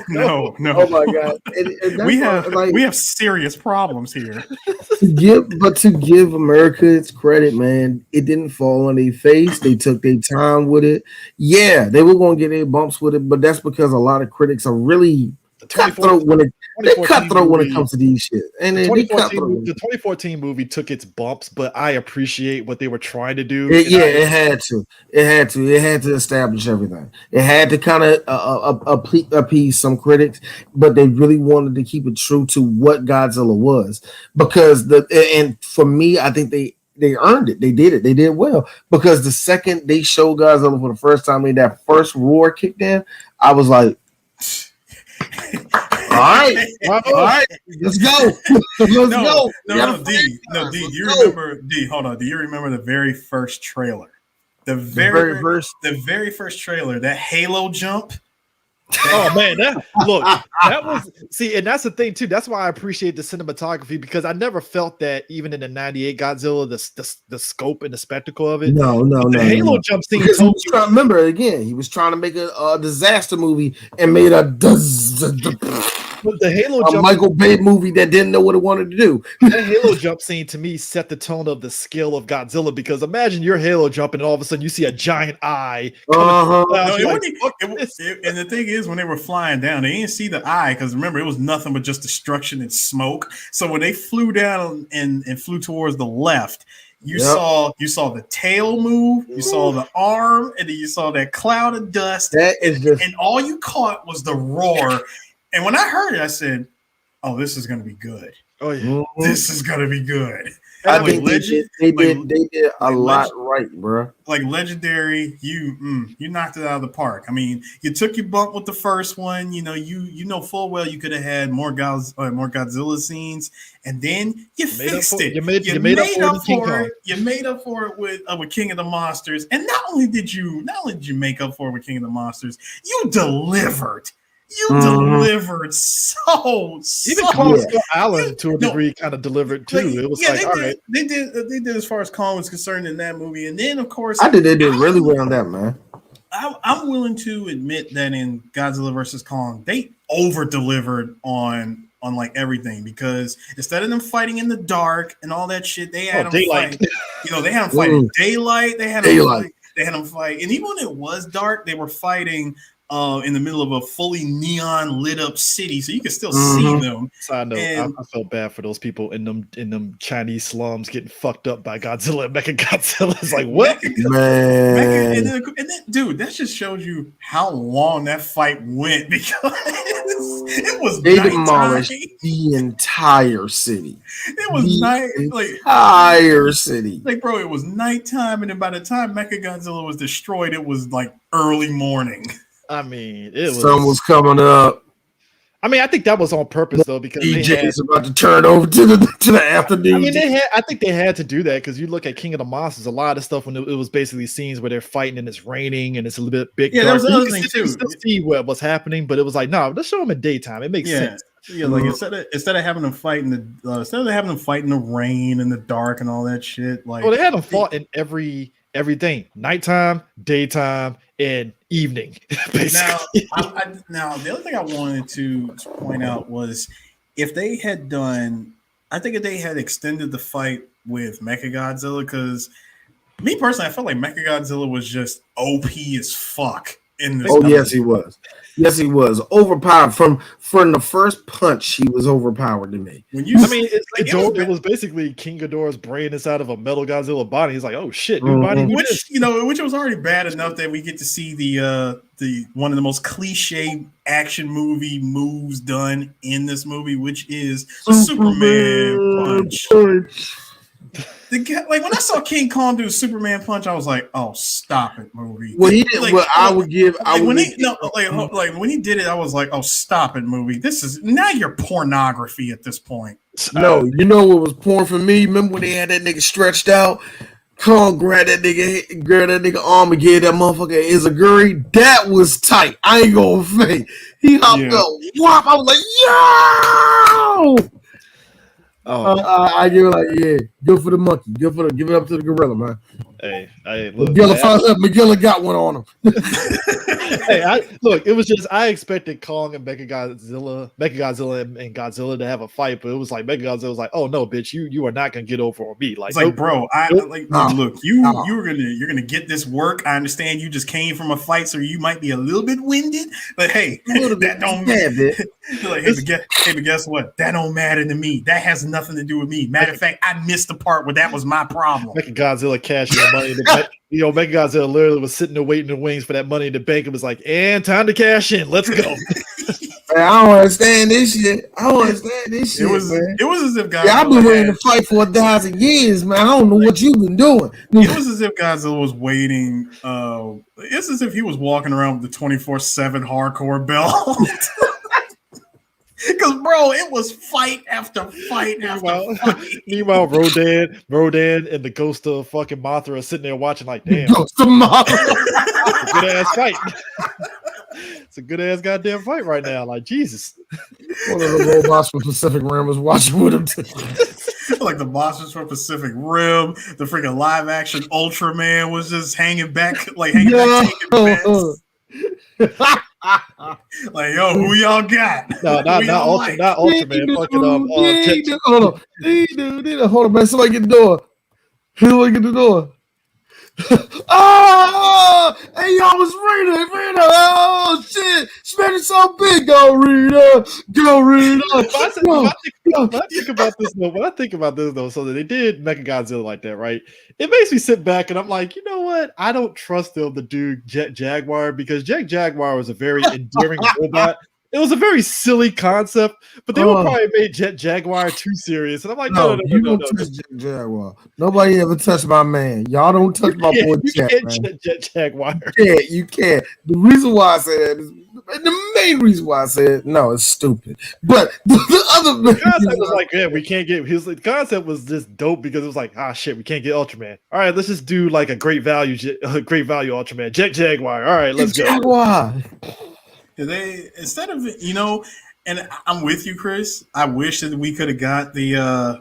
no. Oh my god, and we have serious problems here. To give America its credit, man, it didn't fall on their face. They took their time with it. Yeah, they were going to get their bumps with it, but that's because a lot of critics are really cutthroat when it comes to these shit. And the 2014 movie took its bumps, but I appreciate what they were trying to do. It had to establish everything. It had to kind of appease some critics, but they really wanted to keep it true to what Godzilla was. Because for me, I think they earned it. They did it. They did well. Because the second they showed Godzilla for the first time, that first roar kicked in, I was like, all right, let's go. No, D. Do you remember? D, hold on. Do you remember the very first trailer? The very first trailer, that Halo jump. Oh man, that was and that's the thing too. That's why I appreciate the cinematography, because I never felt that even in the '98 Godzilla, the scope and the spectacle of it. No. The Halo jump scene. Remember again, he was trying to make a disaster movie and made the Halo jump, Michael Bay movie that didn't know what it wanted to do. That Halo jump scene to me set the tone of the scale of Godzilla, because imagine you're Halo jumping and all of a sudden you see a giant eye. And the thing is, when they were flying down, they didn't see the eye, because remember, it was nothing but just destruction and smoke. So when they flew down and flew towards the left, you saw the tail move, you saw the arm, and then you saw that cloud of dust. And all you caught was the roar. And when I heard it, I said, "Oh, this is going to be good. Oh yeah, this is going to be good." I think they did a lot right, bro. Like Legendary, you knocked it out of the park. I mean, you took your bump with the first one. You know full well you could have had more Godzilla scenes, and then you fixed it. You made up for it with King of the Monsters, and not only did you make up for it with King of the Monsters, you delivered. You delivered so even Kong Skull Island to a degree kind of delivered too. It was they did as far as Kong was concerned in that movie, and then of course they did really well on that, man. I'm willing to admit that in Godzilla versus Kong, they over delivered on like everything, because instead of them fighting in the dark and all that shit, they had them daylight. They had them fight in daylight. They had them fight, and even when it was dark, they were fighting in the middle of a fully neon lit up city, so you could still see them. Side note, I felt bad for those people in them Chinese slums getting fucked up by Godzilla and Mechagodzilla. It's like, what? Man. And then, dude, that just shows you how long that fight went, because it was they demolished the entire city. It was entire city. Like, bro, it was nighttime, and then by the time Mechagodzilla was destroyed, it was like early morning. I mean, sun was coming up. I mean, I think that was on purpose though, because DJ's about to turn over to the afternoon. I mean, I think they had to do that because you look at King of the Monsters, a lot of stuff when it was basically scenes where they're fighting and it's raining and it's a little bit Yeah, there was another thing too. You still see what was happening, but it was like, no, let's show them in daytime. It makes sense. Yeah, like instead of having them fight in the rain and the dark and all that shit, like they had them fought in everything, nighttime, daytime, and evening. Basically. Now the other thing I wanted to point out was if they had extended the fight with Mechagodzilla, because me personally, I felt like Mechagodzilla was just OP as fuck in this. Yes, he was. Yes, he was overpowered from the first punch. He was overpowered to me. It was basically King Ghidorah's brain inside of a metal Godzilla body. He's like, oh shit, new body, which was already bad enough that we get to see the one of the most cliche action movie moves done in this movie, which is the Superman punch. When I saw King Kong do a Superman punch, I was like, "Oh, stop it, movie." Well, he did. When he did it, I was like, "Oh, stop it, movie. This is now you're pornography at this point." No, you know what was porn for me? Remember when they had that nigga stretched out? Kong grabbed that nigga arm and gave that motherfucker Izaguri. That was tight. I ain't gonna fake. He hopped up, whop. I was like, "Yo!" I give it like, yeah, good for the monkey. Give it up to the gorilla, man. Hey, McGilla got one on him. It was just I expected Kong and Mechagodzilla and Godzilla to have a fight, but it was like Mechagodzilla was like, "Oh no, bitch, you are not gonna get over on me." Like, it's like, bro, look, you're gonna get this work. I understand you just came from a fight, so you might be a little bit winded, but hey, that don't matter. But guess what? That don't matter to me. That has nothing to do with me. Matter of fact, I missed the part where that was my problem. Mechagodzilla cashing the money in the bank. Mechagodzilla literally was sitting there waiting in the wings for that money in the bank. It was like, and time to cash in. Let's go. I don't understand this shit. It was as if Godzilla. I've been waiting to fight for 1,000 years, man. I don't know what you've been doing. It was as if Godzilla was waiting. It's as if he was walking around with the 24/7 hardcore belt. Because, bro, it was fight after fight after fight. Meanwhile, Rodan and the ghost of fucking Mothra are sitting there watching like, damn. Ghost of Mothra. It's a good-ass fight. It's a good-ass goddamn fight right now. Like, Jesus. One of the robots from Pacific Rim was watching with him, too. Like the monsters from Pacific Rim, the freaking live-action Ultraman was just hanging back, taking bets. Like, yo, who y'all got? No, not Ultraman. Hold on, man. Somebody get the door. Oh, hey, y'all was Rita. Oh shit, Spanish so big. Go Rita. When I think about this though, so that they did Mechagodzilla like that, right? It makes me sit back and I'm like, you know what? I don't trust them to do Jet Jaguar because Jet Jaguar was a very endearing robot. It was a very silly concept, but they would probably made Jet Jaguar too serious. And I'm like, no. Touch Jet Jaguar. Nobody ever touched my man. Y'all don't touch my boy Jet Jaguar. You can't. The reason why I say that is the main reason why I said no, it's stupid. But the other concept was like, yeah, we can't get. The concept was just dope because it was like, shit, we can't get Ultraman. All right, let's just do like a great value Ultraman, Jet Jaguar. All right, let's go. Jaguar. They instead of and I'm with you, Chris. I wish that we could have got the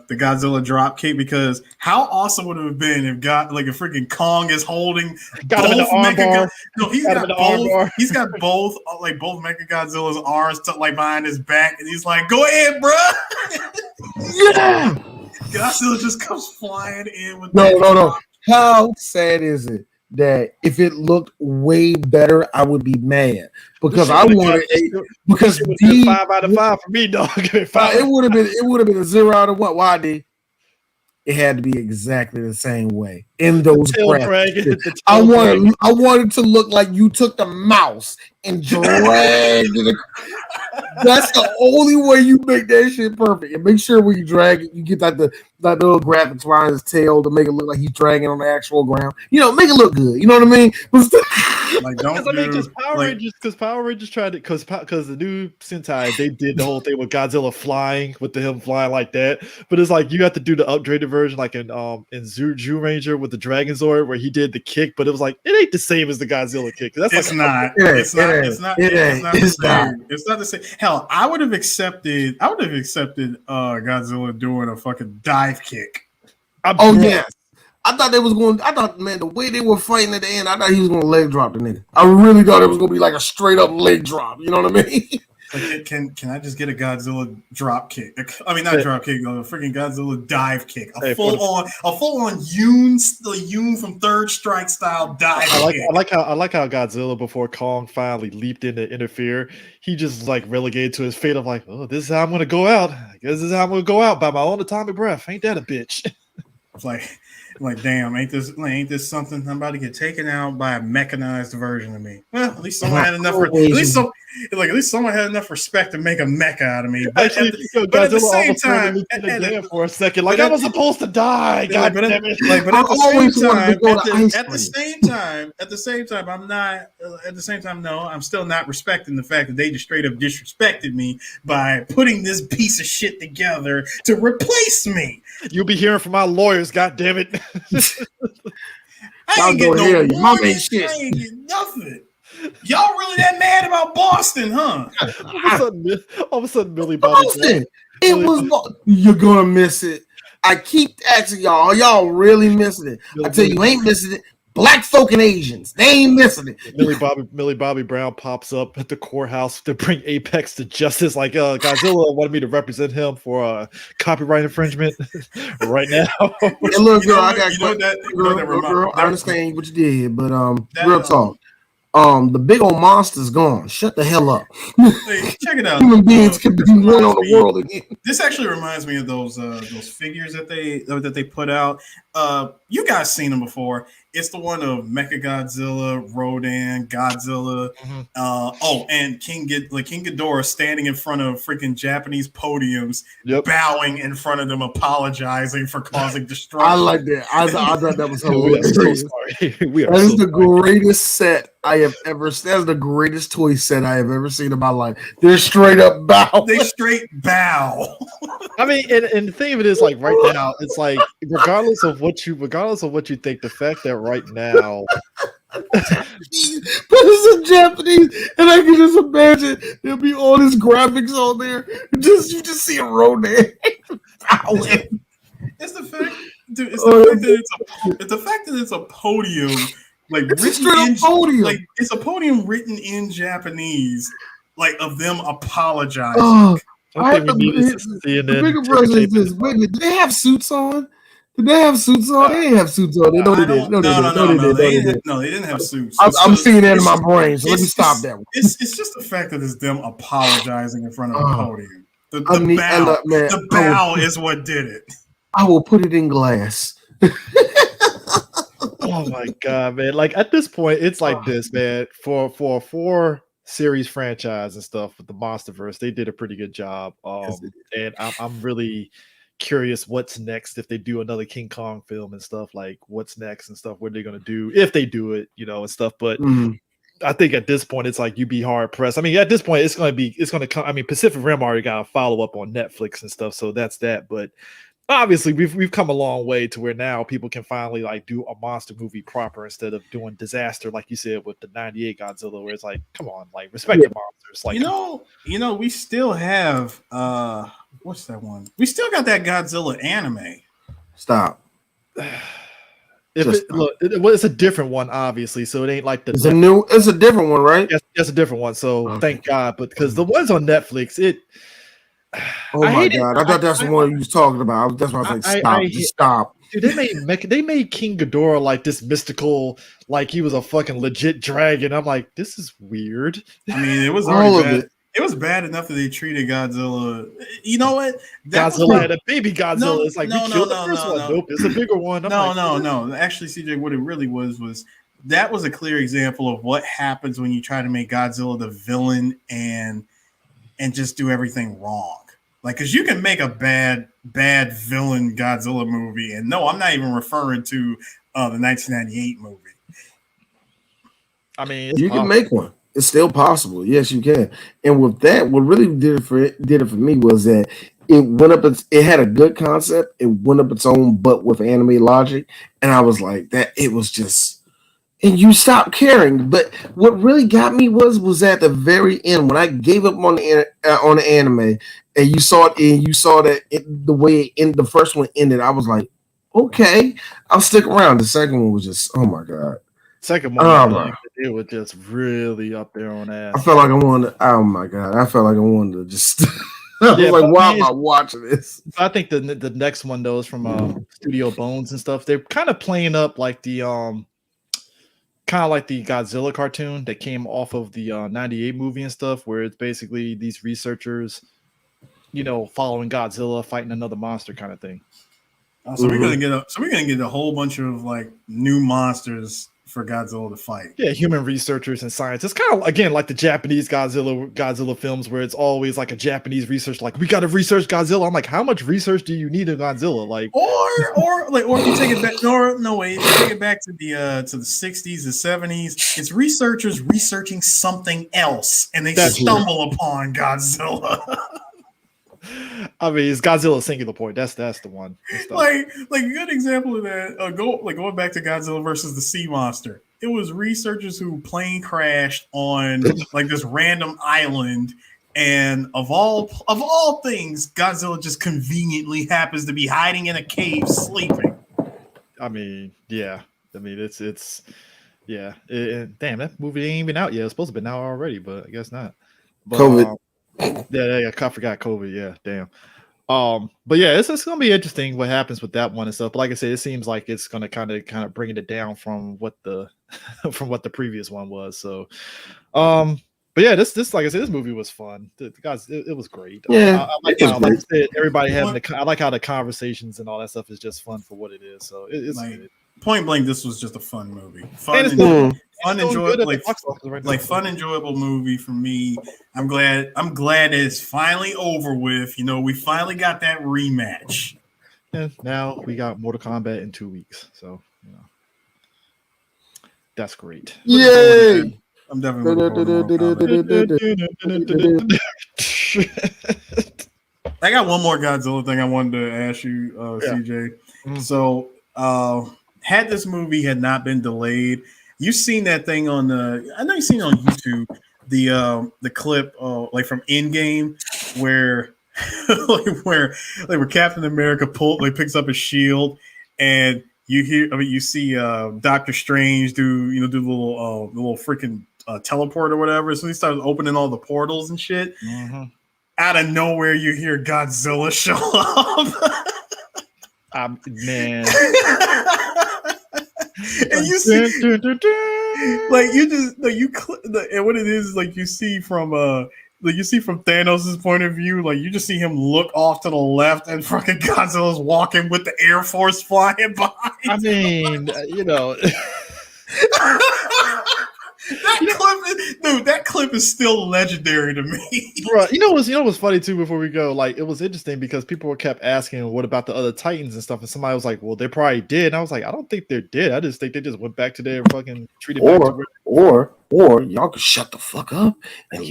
Godzilla drop kick because how awesome would it have been if if freaking Kong is holding got him in the arm bar. No, he's got both. He's got both Mechagodzilla's arms behind his back, and he's like, "Go ahead, bro." Yeah. Godzilla just comes flying in with no. How sad is it that if it looked way better, I would be mad because I wanted because D 5 out of 5 for me, dog. It would have been a 0 out of 1. Why, D? It had to be exactly the same way in those graphics. I wanted to look like you took the mouse and dragged it. That's the only way you make that shit perfect. And make sure when you drag it, you get that little graphics around his tail to make it look like he's dragging on the actual ground. Make it look good. You know what I mean? Like don't because Power Rangers tried it because the new Sentai they did the whole thing with Godzilla flying with him flying like that. But it's like you have to do the upgraded version like in Zhu Ranger with the Dragon Zord where he did the kick, but it was like it ain't the same as the Godzilla kick. It's not the same. Hell, I would have accepted Godzilla doing a fucking dive kick. Yes. I thought, man, the way they were fighting at the end, I thought he was going to leg drop the nigga. I really thought it was going to be like a straight up leg drop. You know what I mean? Like, can I just get a Godzilla drop kick? I mean, not drop kick, a freaking Godzilla dive kick. A full on Yoon from Third Strike style dive kick. I like how Godzilla before Kong finally leaped in to interfere, he just like relegated to his fate of like, oh, this is how I'm gonna go out. I guess this is how I'm gonna go out by my own atomic breath. Ain't that a bitch? It's like, damn, ain't this something? I'm about to get taken out by a mechanized version of me. Well, at least someone had enough. At least someone had enough respect to make a mecha out of me. But at the same time, for a second, like I was supposed to die. God damn it! But at the same time, I'm not. At the same time, no, I'm still not respecting the fact that they just straight up disrespected me by putting this piece of shit together to replace me. You'll be hearing from my lawyers. God damn it! I ain't getting no warning. I ain't getting nothing. Y'all really that mad about Boston, huh? all of a sudden, Millie Bobby. Boston. You're gonna miss it. I keep asking y'all. Y'all really missing it? I tell you, ain't missing it. Black folk and Asians, they ain't missing it. Millie Bobby Brown pops up at the courthouse to bring Apex to justice. Like Godzilla wanted me to represent him for copyright infringement right now. Hey, look, girl, I understand what you did, but real talk. The big old monster's gone. Shut the hell up. Hey, check it out. Human beings can be run on the world again. This actually reminds me of those figures that they put out. You guys seen them before. It's the one of Mechagodzilla, Rodan, Godzilla, and King Ghidorah standing in front of freaking Japanese podiums, bowing in front of them, apologizing for causing destruction. I like that. I thought that was hilarious. That is the greatest set I have ever seen. That's the greatest toy set I have ever seen in my life. They're straight up bow. They straight bow. I mean, and the thing of it is, like right now, it's like regardless of what you think, the fact that right now, but it's in Japanese, and I can just imagine there'll be all this graphics on there. You just see a Rodan. It's the fact, dude. It's the fact that it's a podium. Like it's a podium. Like it's a podium written in Japanese, like of them apologizing. The bigger brother is this. Wait a minute, did they have suits on? They didn't have suits on. They did. No, they didn't have suits. I'm seeing that in my brain, so let me stop that one. It's just the fact that it's them apologizing in front of a podium. The bow is what did it. I will put it in glass. Oh my god, man! Like at this point, it's like this, man. For a 4-series franchise and stuff with the MonsterVerse, they did a pretty good job. And I'm really curious what's next if they do another King Kong film and stuff. Like what's next and stuff. What they're gonna do if they do it, and stuff. But I think at this point, it's like you'd be hard pressed. I mean, at this point, it's gonna come. I mean, Pacific Rim already got a follow up on Netflix and stuff, so that's that. But obviously, we've come a long way to where now people can finally like do a monster movie proper instead of doing disaster, like you said with the '98 Godzilla, where it's like, come on, like respect the monsters. Like we still have what's that one? We still got that Godzilla anime. Stop. It's a different one, obviously, so it ain't like the. It's a different one, right? Yes, it's a different one. So thank God, but because the ones on Netflix, Oh my god! I thought that's the one you was talking about. That's why I was like, stop. Dude, they made King Ghidorah like this mystical, like he was a fucking legit dragon. I'm like, this is weird. I mean, it was already bad. It was bad enough that they treated Godzilla. You know what? Godzilla had a baby Godzilla. It's like we killed the first one. Nope, it's a bigger one. No. Actually, CJ, what it really was that was a clear example of what happens when you try to make Godzilla the villain and just do everything wrong. Like, because you can make a bad villain Godzilla movie, and no, I'm not even referring to the 1998 movie. I mean, you can make one. It's still possible. Yes, you can. And with that, what really did it for me was that it went up. It had a good concept. It went up its own butt with anime logic, and I was like, that. It was just. And you stopped caring. But what really got me was at the very end when I gave up on the anime, and you saw it, and you saw that the way the first one ended. I was like, okay, I'll stick around. The second one was just, oh my god. Second one, it was just really up there on ass. I felt like I wanted. Oh my god! I felt like I wanted to just. I was like, why am I watching this? I think the next one though is from Studio Bones and stuff. They're kind of playing up like the kind of like the Godzilla cartoon that came off of the 98 movie and stuff, where it's basically these researchers, following Godzilla fighting another monster kind of thing. So we're gonna get a whole bunch of like new monsters for Godzilla to fight. Yeah, human researchers and scientists. Kind of again like the Japanese Godzilla films, where it's always like a Japanese research, like we got to research Godzilla. I'm like, how much research do you need in Godzilla? Like, or if you take it back, if you take it back to the 60s, the 70s, it's researchers researching something else, and they stumble upon Godzilla. I mean, it's Godzilla's singular point. That's the one. Like a good example of that. Going back to Godzilla versus the Sea Monster. It was researchers who plane crashed on like this random island, and of all things, Godzilla just conveniently happens to be hiding in a cave sleeping. I mean, yeah. I mean, it's yeah. Damn, that movie ain't even out yet. It's supposed to be out already, but I guess not. But, COVID. Yeah, I forgot COVID. Yeah, damn. But yeah, it's gonna be interesting what happens with that one and stuff. But like I said, it seems like it's gonna kind of bring it down from what the previous one was. So, but yeah, this like I said, this movie was fun. Guys, it was great. Yeah, I like how, like I said, everybody having I like how the conversations and all that stuff is just fun for what it is. So it's like, good. Point blank, this was just a fun movie. Fun, enjoyable movie for me. I'm glad it's finally over with. We finally got that rematch. And now we got Mortal Kombat in 2 weeks. So, that's great. Yay! I'm definitely looking forward to I got one more Godzilla thing I wanted to ask you, CJ. Mm-hmm. So, had this movie had not been delayed, you've seen that thing I know you've seen it on YouTube, the clip like from Endgame where where Captain America picks up a shield, and you see Doctor Strange do the little freaking teleport or whatever. So he starts opening all the portals and shit. Mm-hmm. Out of nowhere, you hear Godzilla show up. Man. And you see, and what it is like you see from Thanos' point of view, like you just see him look off to the left, and fucking Godzilla's walking with the Air Force flying behind. I mean, that clip is still legendary to me. Bro, what's funny too before we go, like it was interesting because people were kept asking what about the other Titans and stuff, and somebody was like, well, they probably did. And I was like, I don't think they're dead. I just think they just went back to their fucking treated back to or y'all can shut the fuck up and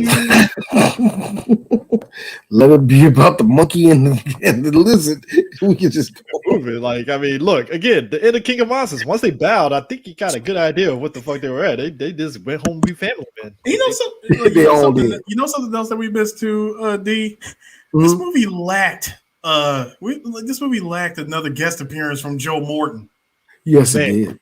let it be about the monkey and the lizard. We can just move it. Like, I mean, look, again, the Inner King of Monsters, once they bowed, I think you got a good idea of what the fuck they were at. They just went home and be family, man. Something else that we missed too, D? Mm-hmm. This movie lacked another guest appearance from Joe Morton. Yes, it did.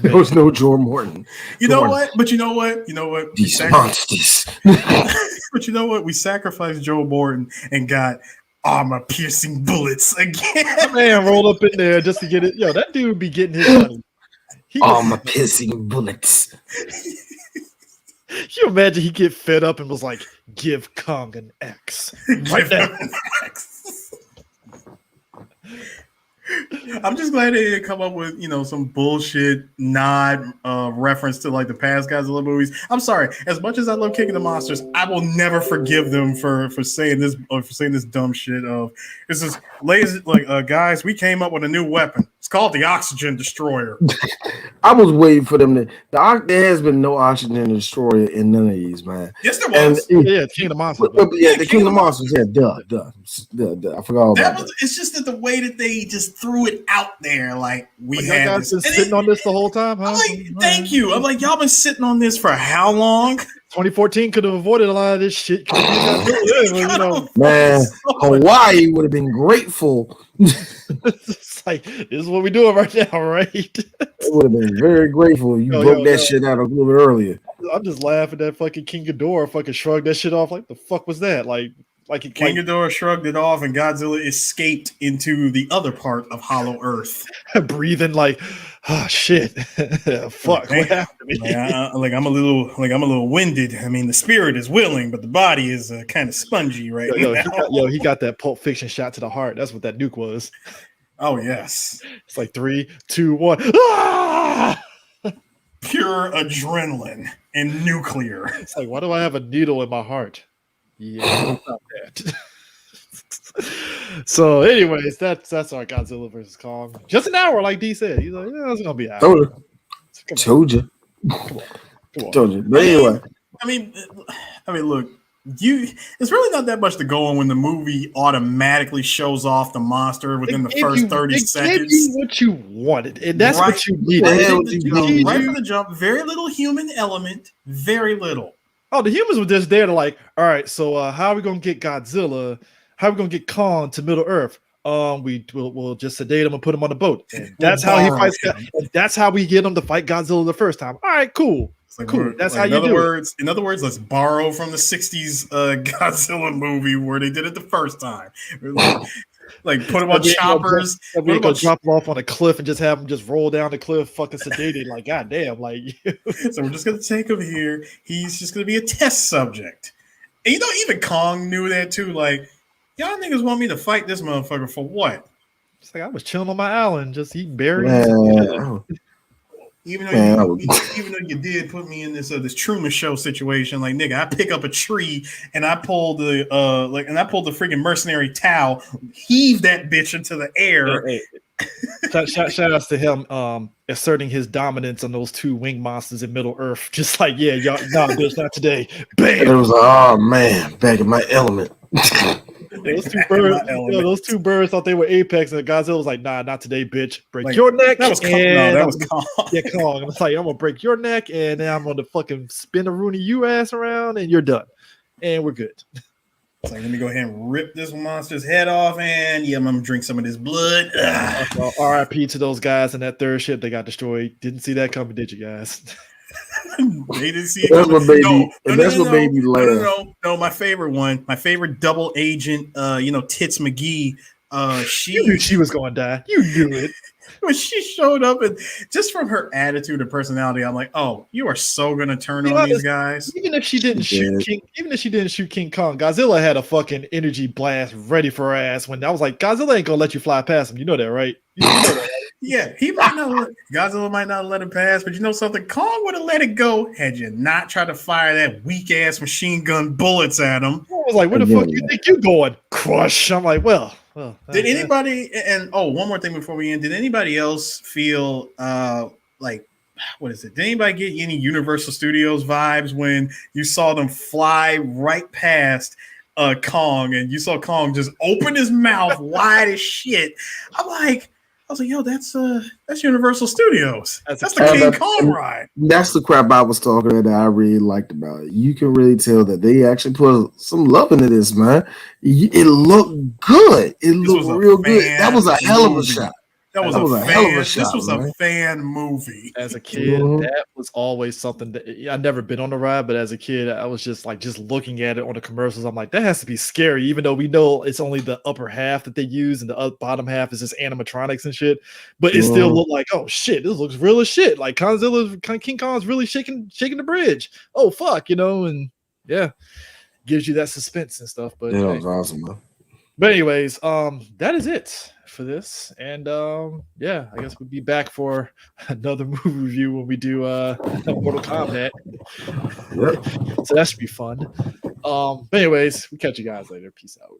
There was no Joe Morton. You know what? But you know what? These monsters. But you know what? We sacrificed Joe Morton and got armor-piercing bullets again. That man rolled up in there just to get it. Yo, that dude be getting his money. Armor-piercing bullets. Can you imagine he get fed up and was like, give Kong an X. Right now. I'm just glad they didn't come up with, some bullshit nod reference to like the past Godzilla movies. I'm sorry. As much as I love King of the Monsters, I will never forgive them for saying this or for saying this dumb shit of this is guys, we came up with a new weapon. It's called the Oxygen Destroyer. I was waiting for them to. There has been no Oxygen Destroyer in none of these, man. Yes, there was. Yeah, King of the Monsters. The King of the Monsters. Yeah, duh. I forgot about that. It's just that the way that they just threw it out there, like we had guys been sitting on this the whole time, huh? I'm like, thank you. I'm like, y'all been sitting on this for how long? 2014 could have avoided a lot of this shit. Man, Hawaii would have been grateful. It's like, this is what we're doing right now, right? They would have been very grateful. You broke that shit out a little bit earlier. I'm just laughing at fucking King Ghidorah fucking shrugged that shit off. Like, the fuck was that? King Ghidorah shrugged it off, and Godzilla escaped into the other part of Hollow Earth, breathing like, oh shit, fuck, what happened to me? I'm a little winded. I mean, the spirit is willing, but the body is kind of spongy right now. He got that Pulp Fiction shot to the heart. That's what that nuke was. Oh yes, it's like 3, 2, 1. Ah! Pure adrenaline and nuclear. It's like, why do I have a needle in my heart? Yeah, not that. So, anyways, that's our Godzilla versus Kong. Just an hour, like D said. He's like, yeah, it's gonna be an hour. Told you. Come on. Told you. But anyway, I mean, look, it's really not that much to go on when the movie automatically shows off the monster within the first 30 seconds. Gave you what you wanted, and that's what you needed. Right from the jump, very little human element, very little. Oh, the humans were just there to like, all right, so how are we gonna get Godzilla? How are we gonna get Kong to Middle Earth? We'll just sedate him and put him on the boat. And that's how he fights. And that's how we get him to fight Godzilla the first time. All right, cool. Like cool. That's how you do it. In other words, let's borrow from the 60s Godzilla movie where they did it the first time. Like put him on choppers. We're gonna drop him off on a cliff and just have him just roll down the cliff, fucking sedated. Like, goddamn, like. So we're just gonna take him here. He's just gonna be a test subject. And even Kong knew that too. Like, y'all niggas want me to fight this motherfucker for what? It's like I was chilling on my island, just eating berries. Even though you did put me in this Truman Show situation, like nigga, I pick up a tree and I pull the freaking mercenary towel, heave that bitch into the air. Hey. Shout outs to him asserting his dominance on those two wing monsters in Middle Earth. Just like, yeah, y'all, nah, bitch, not today. Bam! It was like, oh man, back in my element. Those two birds thought they were apex, and Godzilla was like, nah, not today, bitch. Break your neck. That was Kong. No, that was Kong. Yeah, Kong. And it's like, I'm gonna break your neck, and then I'm gonna fucking spin a Rooney you ass around, and you're done. And we're good. It's like, let me go ahead and rip this monster's head off, and I'm gonna drink some of this blood. Well, RIP to those guys in that third ship that got destroyed. Didn't see that coming, did you guys? They didn't see it. That's what made me laugh. No, my favorite one, my favorite double agent, Tits McGee. You knew she was going to die. You knew it. When she showed up, and just from her attitude and personality, I'm like, oh, you are so gonna turn on these guys. Even if she didn't shoot King Kong, Godzilla had a fucking energy blast ready for her ass. When I was like, Godzilla ain't gonna let you fly past him. You know that, right? Yeah, Godzilla might not let it pass, but you know something? Kong would have let it go had you not tried to fire that weak ass machine gun bullets at him. I was like, where the fuck you think you're going? Crush. I'm like, well. Did anybody? And one more thing before we end. Did anybody else feel like, what is it? Did anybody get any Universal Studios vibes when you saw them fly right past Kong, and you saw Kong just open his mouth wide as shit? I was like, yo, that's Universal Studios. That's the King Kong ride. That's the crap I was talking about that I really liked about it. You can really tell that they actually put some love into this, man. It looked good. It looked real good. That was a hell of a shot. That was a hell of a fan. shot, This was man. a fan movie. As a kid, that was always something that I'd never been on the ride, but as a kid, I was just looking at it on the commercials. I'm like, that has to be scary, even though we know it's only the upper half that they use and the bottom half is just animatronics and shit. But it still looked like, oh shit, this looks real as shit. Like King Kong's really shaking the bridge. Oh fuck, and yeah, gives you that suspense and stuff. But that was awesome, man. But anyways, that is it for this. And yeah, I guess we'll be back for another movie review when we do Mortal Kombat. Yep. So that should be fun. But anyways, we'll catch you guys later. Peace out.